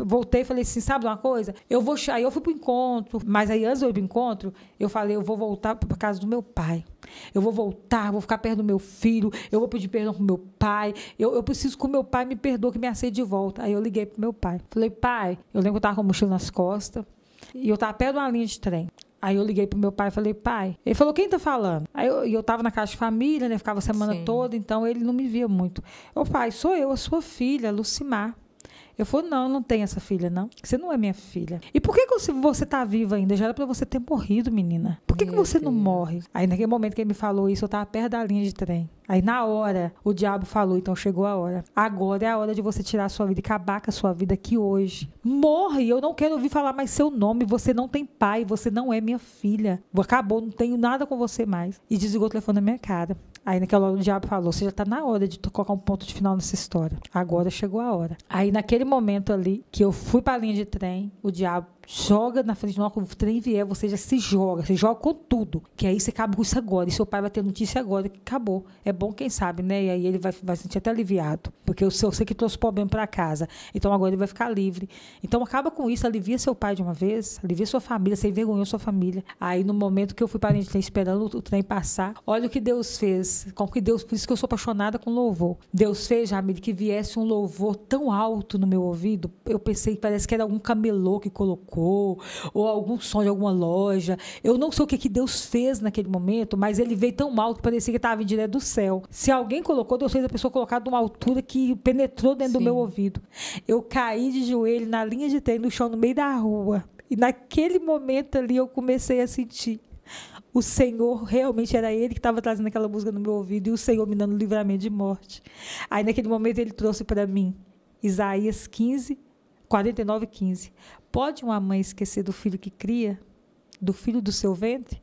voltei e falei assim, sabe uma coisa? Aí eu fui pro encontro, mas aí antes de eu ir pro encontro, eu falei, eu vou voltar para casa do meu pai. Eu vou voltar, vou ficar perto do meu filho, eu vou pedir perdão pro meu pai, eu preciso que o meu pai me perdoe, que me aceite de volta. Aí eu liguei pro meu pai. Falei, pai, eu lembro que eu tava com a mochila nas costas e eu tava perto de uma linha de trem. Aí eu liguei pro meu pai e falei, pai. Ele falou, quem tá falando? Aí eu tava na casa de família, né? Ficava a semana Sim. toda, então ele não me via muito. Eu, pai, sou eu, a sua filha, Lucimar. Eu falei, não tenho essa filha, não. Você não é minha filha. E por que você tá viva ainda? Já era pra você ter morrido, menina. Por que você não morre? Aí, naquele momento que ele me falou isso, eu tava perto da linha de trem. Aí, na hora, o diabo falou, então chegou a hora. Agora é a hora de você tirar a sua vida e acabar com a sua vida aqui hoje. Morre! Eu não quero ouvir falar mais seu nome. Você não tem pai, você não é minha filha. Acabou, não tenho nada com você mais. E desligou o telefone na minha cara. Aí, naquela hora, o diabo falou, você já tá na hora de colocar um ponto de final nessa história. Agora chegou a hora. Aí, naquele momento ali, que eu fui pra linha de trem, o diabo joga na frente, quando o trem vier, você já se joga com tudo. Que aí você acaba com isso agora. E seu pai vai ter notícia agora que acabou. É bom, quem sabe, né? E aí ele vai se sentir até aliviado. Porque eu sei que trouxe problema para casa. Então agora ele vai ficar livre. Então acaba com isso, alivia seu pai de uma vez, alivia sua família, você envergonhou sua família. Aí no momento que eu fui para a gente esperando o trem passar, olha o que Deus fez. Como que Deus, por isso que eu sou apaixonada com louvor. Deus fez, Jamile, que viesse um louvor tão alto no meu ouvido. Eu pensei que parece que era algum camelô que colocou. tocou, ou algum som de alguma loja. Eu não sei o que Deus fez naquele momento, mas ele veio tão alto que parecia que estava vindo direto do céu. Se alguém colocou, Deus fez a pessoa colocar de uma altura que penetrou dentro do meu ouvido. Eu caí de joelho na linha de trem, no chão, no meio da rua. E naquele momento ali eu comecei a sentir. O Senhor, realmente era Ele que estava trazendo aquela música no meu ouvido, e o Senhor me dando livramento de morte. Aí naquele momento Ele trouxe para mim Isaías 15, 49, 15. Pode uma mãe esquecer do filho que cria, do filho do seu ventre?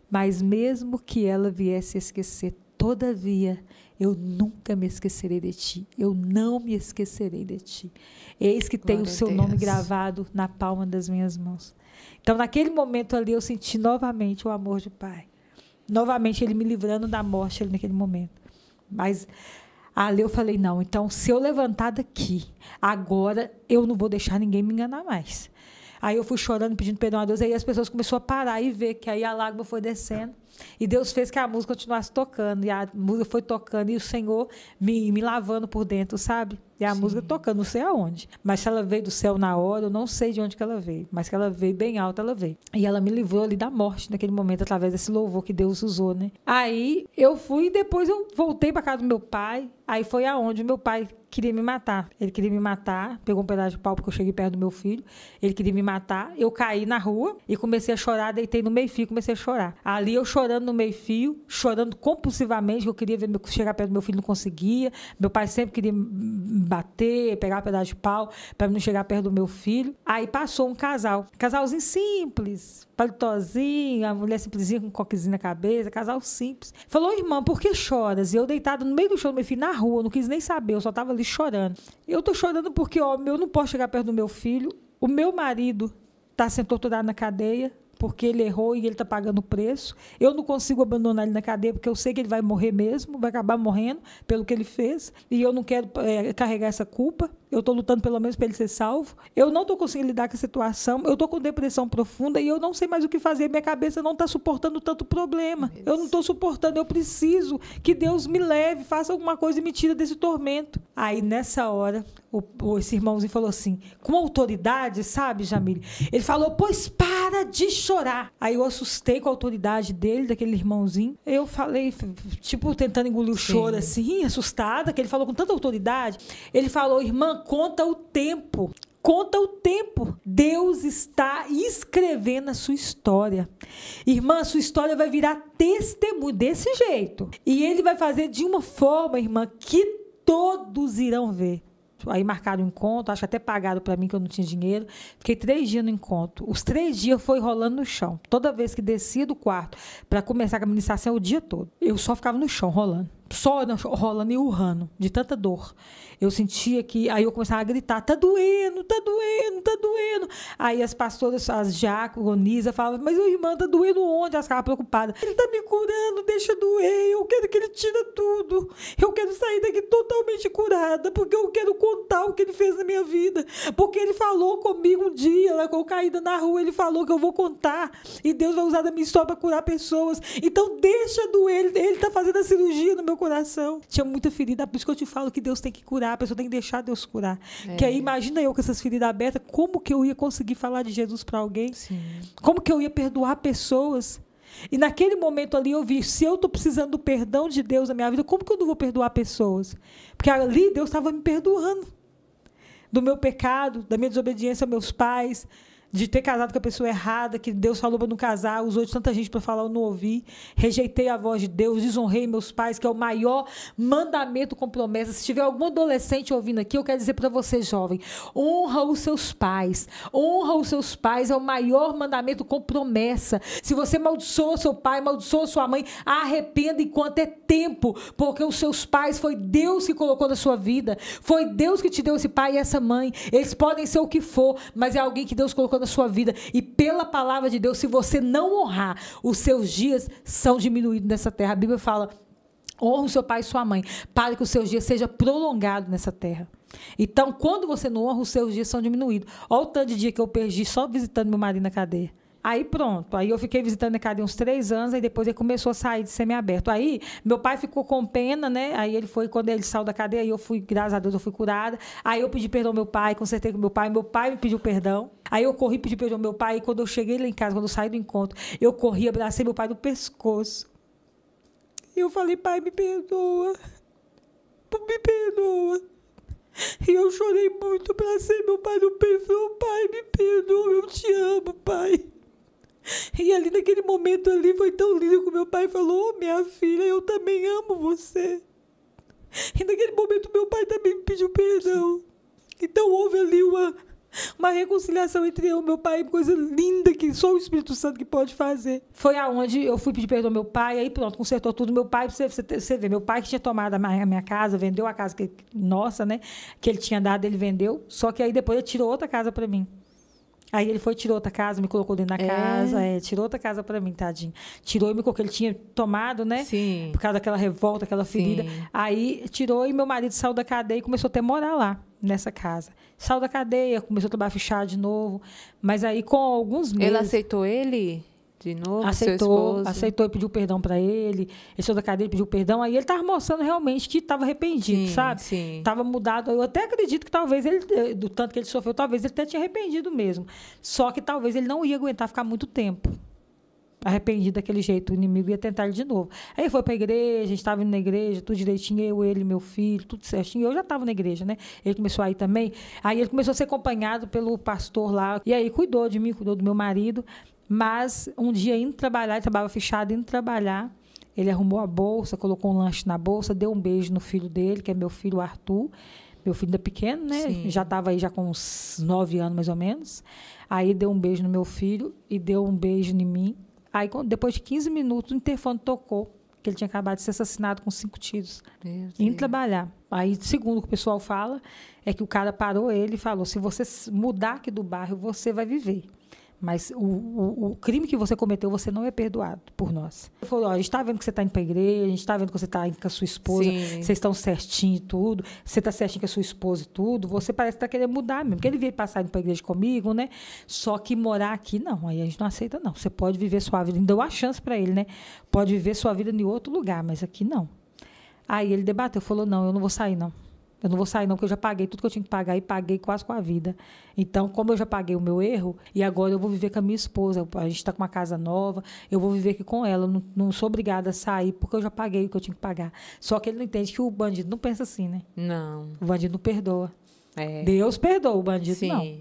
Mas mesmo que ela viesse a esquecer, todavia, eu nunca me esquecerei de ti. Eu não me esquecerei de ti. Eis que tem o seu nome gravado na palma das minhas mãos. Então, naquele momento ali, eu senti novamente o amor do Pai. Novamente, Ele me livrando da morte ali naquele momento. Mas ali eu falei, não, então, se eu levantar daqui, agora eu não vou deixar ninguém me enganar mais. Aí eu fui chorando, pedindo perdão a Deus, aí as pessoas começaram a parar e ver que aí a lágrima foi descendo. E Deus fez que a música continuasse tocando, e a música foi tocando, e o Senhor me lavando por dentro, sabe? E a música tocando, não sei aonde. Mas se ela veio do céu na hora, eu não sei de onde que ela veio. Mas que ela veio bem alta, ela veio. E ela me livrou ali da morte naquele momento, através desse louvor que Deus usou, né? Aí eu fui, depois eu voltei para casa do meu pai. Aí foi aonde o meu pai queria me matar. Ele queria me matar, pegou um pedaço de pau porque eu cheguei perto do meu filho. Ele queria me matar. Eu caí na rua e comecei a chorar, deitei no meio-fio, comecei a chorar. Ali eu chorando no meio-fio, chorando compulsivamente, que eu queria ver chegar perto do meu filho, não conseguia. Meu pai sempre queria bater, pegar um pedaço de pau para não chegar perto do meu filho. Aí passou um casalzinho simples, palitozinho, a mulher simplesinha com um coquezinho na cabeça, casal simples. Falou, irmã, por que choras? E eu deitada no meio do chão do meu filho, na rua, não quis nem saber, eu só estava ali chorando. Eu tô chorando porque, ó, eu não posso chegar perto do meu filho, o meu marido está sendo torturado na cadeia, porque ele errou e ele está pagando o preço. Eu não consigo abandonar ele na cadeia, porque eu sei que ele vai morrer mesmo, vai acabar morrendo pelo que ele fez, e eu não quero carregar essa culpa. Eu estou lutando pelo menos para ele ser salvo. Eu não estou conseguindo lidar com a situação. Eu estou com depressão profunda e eu não sei mais o que fazer. Minha cabeça não está suportando tanto problema. Eu não estou suportando. Eu preciso que Deus me leve, faça alguma coisa e me tire desse tormento. Aí, nessa hora, esse irmãozinho falou assim, com autoridade, sabe, Jamile? Ele falou, pois para de chorar. Aí eu assustei com a autoridade dele, daquele irmãozinho. Eu falei, tipo, tentando engolir o choro, assim, assustada, que ele falou com tanta autoridade. Ele falou, irmã, conta o tempo. Conta o tempo. Deus está escrevendo a sua história. Irmã, a sua história vai virar testemunho desse jeito. E ele vai fazer de uma forma, irmã, que todos irão ver. Aí marcaram o encontro, acho que até pagaram para mim, que eu não tinha dinheiro. Fiquei 3 dias no encontro. Os 3 dias foi rolando no chão. Toda vez que descia do quarto para começar a ministração, o dia todo. Eu só ficava no chão, rolando. Só rolando e urrando, de tanta dor. Eu sentia que... Aí eu começava a gritar, tá doendo, tá doendo, tá doendo. Aí as pastoras, as diaconisas falavam, mas o irmão tá doendo onde? Elas ficavam preocupadas. Ele tá me curando, deixa doer, eu quero que ele tire tudo. Eu quero sair daqui totalmente curada, porque eu quero contar o que ele fez na minha vida. Porque ele falou comigo um dia, lá, eu caída na rua, ele falou que eu vou contar. E Deus vai usar da minha história para curar pessoas. Então deixa doer, ele tá fazendo a cirurgia no meu coração. Tinha muita ferida, por isso que eu te falo que Deus tem que curar, a pessoa tem que deixar Deus curar. Que aí imagina eu com essas feridas abertas, como que eu ia conseguir falar de Jesus para alguém? Sim. Como que eu ia perdoar pessoas? E naquele momento ali eu vi, se eu estou precisando do perdão de Deus na minha vida, como que eu não vou perdoar pessoas? Porque ali Deus estava me perdoando do meu pecado, da minha desobediência aos meus pais, de ter casado com a pessoa errada, que Deus falou para não casar, usou de tanta gente para falar, eu não ouvi, rejeitei a voz de Deus, desonrei meus pais, que é o maior mandamento com promessa. Se tiver algum adolescente ouvindo aqui, eu quero dizer para você, jovem, honra os seus pais, é o maior mandamento com promessa. Se você amaldiçoa seu pai, amaldiçoa sua mãe, arrependa enquanto é tempo, porque os seus pais foi Deus que colocou na sua vida, foi Deus que te deu esse pai e essa mãe. Eles podem ser o que for, mas é alguém que Deus colocou na sua vida, e pela palavra de Deus, se você não honrar, os seus dias são diminuídos nessa terra. A Bíblia fala, honra o seu pai e sua mãe, para que os seus dias sejam prolongados nessa terra. Então, quando você não honra, os seus dias são diminuídos. Olha o tanto de dia que eu perdi só visitando meu marido na cadeia. Aí pronto, aí eu fiquei visitando a cadeia uns 3 anos, aí depois ele começou a sair de semiaberto. Aí meu pai ficou com pena, né? Aí ele foi, quando ele saiu da cadeia, aí eu fui, graças a Deus, eu fui curada. Aí eu pedi perdão ao meu pai, consertei com meu pai me pediu perdão. Aí eu corri, pedi perdão ao meu pai, e quando eu cheguei lá em casa, quando eu saí do encontro, eu corri, abracei meu pai no pescoço. E eu falei, pai, me perdoa. Me perdoa. E eu chorei muito, abracei meu pai no pescoço. Pai, me perdoa, eu te amo, pai. E ali, naquele momento ali, foi tão lindo que o meu pai falou, minha filha, eu também amo você. E naquele momento, meu pai também me pediu perdão. Então, houve ali uma reconciliação entre eu e meu pai, coisa linda que só o Espírito Santo que pode fazer. Foi aonde eu fui pedir perdão ao meu pai, aí pronto, consertou tudo. Meu pai, você vê, meu pai que tinha tomado a minha casa, vendeu a casa nossa, né, que ele tinha dado, ele vendeu, só que aí depois ele tirou outra casa para mim. Aí ele foi, tirou outra casa, me colocou dentro da casa, tirou outra casa para mim, tadinho. Tirou e me colocou, ele tinha tomado, né? Sim. Por causa daquela revolta, aquela ferida. Sim. Aí tirou e meu marido saiu da cadeia e começou até a morar lá, nessa casa. Saiu da cadeia, começou a trabalhar fechado de novo. Mas aí, com alguns meses... Ele aceitou ele de novo, aceitou e pediu perdão para ele. Ele saiu da cadeia, pediu perdão. Aí ele estava mostrando realmente que estava arrependido, sabe? Sim. Estava mudado. Eu até acredito que talvez ele, do tanto que ele sofreu, talvez ele até tinha arrependido mesmo. Só que talvez ele não ia aguentar ficar muito tempo arrependido daquele jeito. O inimigo ia tentar ele de novo. Aí foi para a igreja, a gente estava indo na igreja, tudo direitinho, eu, ele, meu filho, tudo certinho. Eu já estava na igreja, né? Ele começou a ir também. Aí ele começou a ser acompanhado pelo pastor lá. E aí cuidou de mim, cuidou do meu marido. Mas um dia indo trabalhar, ele trabalhava fechado, indo trabalhar, ele arrumou a bolsa, colocou um lanche na bolsa, deu um beijo no filho dele, que é meu filho Arthur, meu filho ainda pequeno, né? Sim. Já estava aí já com uns 9 anos, mais ou menos. Aí deu um beijo no meu filho e deu um beijo em mim. Aí, depois de 15 minutos, o interfone tocou, que ele tinha acabado de ser assassinado com 5 tiros, indo trabalhar. Aí, segundo o que o pessoal fala, é que o cara parou ele e falou, se você mudar aqui do bairro, você vai viver. Mas o crime que você cometeu, você não é perdoado por nós. Ele falou, a gente está vendo que você está indo para a igreja, a gente está vendo que você está indo com a sua esposa, vocês estão certinho e tudo, você está certinho com a sua esposa e tudo, você parece que está querendo mudar mesmo. Porque ele veio passar indo para a igreja comigo, né? Só que morar aqui, não. Aí a gente não aceita, não. Você pode viver sua vida, deu a chance para ele, né? Pode viver sua vida em outro lugar, mas aqui não. Aí ele debateu, falou, não, eu não vou sair, não. Eu não vou sair, não, porque eu já paguei tudo que eu tinha que pagar e paguei quase com a vida. Então, como eu já paguei o meu erro, e agora eu vou viver com a minha esposa, a gente está com uma casa nova, eu vou viver aqui com ela, não sou obrigada a sair, porque eu já paguei o que eu tinha que pagar. Só que ele não entende que o bandido não pensa assim, né? Não. O bandido não perdoa. Deus perdoa, o bandido não.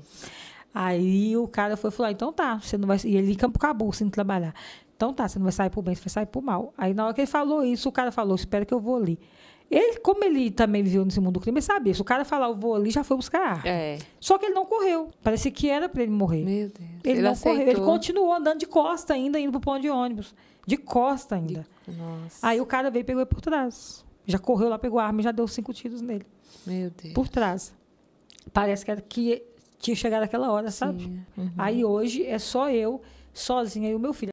Aí o cara foi falar, então tá, você não vai... E ele em Campo Cabu, sem trabalhar. Então tá, você não vai sair por bem, você vai sair por mal. Aí na hora que ele falou isso, o cara falou, espera que eu vou ali. Ele, como ele também viveu nesse mundo do crime, ele sabia. Se o cara falar, eu vou ali, já foi buscar arma. Só que ele não correu. Parecia que era para ele morrer. Meu Deus. Ele não correu. Ele continuou andando de costa ainda, indo pro ponto de ônibus. De costa ainda. Nossa. Aí o cara veio e pegou ele por trás. Já correu lá, pegou a arma e já deu 5 tiros nele. Meu Deus. Por trás. Parece que tinha chegado aquela hora, sabe? Aí hoje é só eu, sozinha, e o meu filho.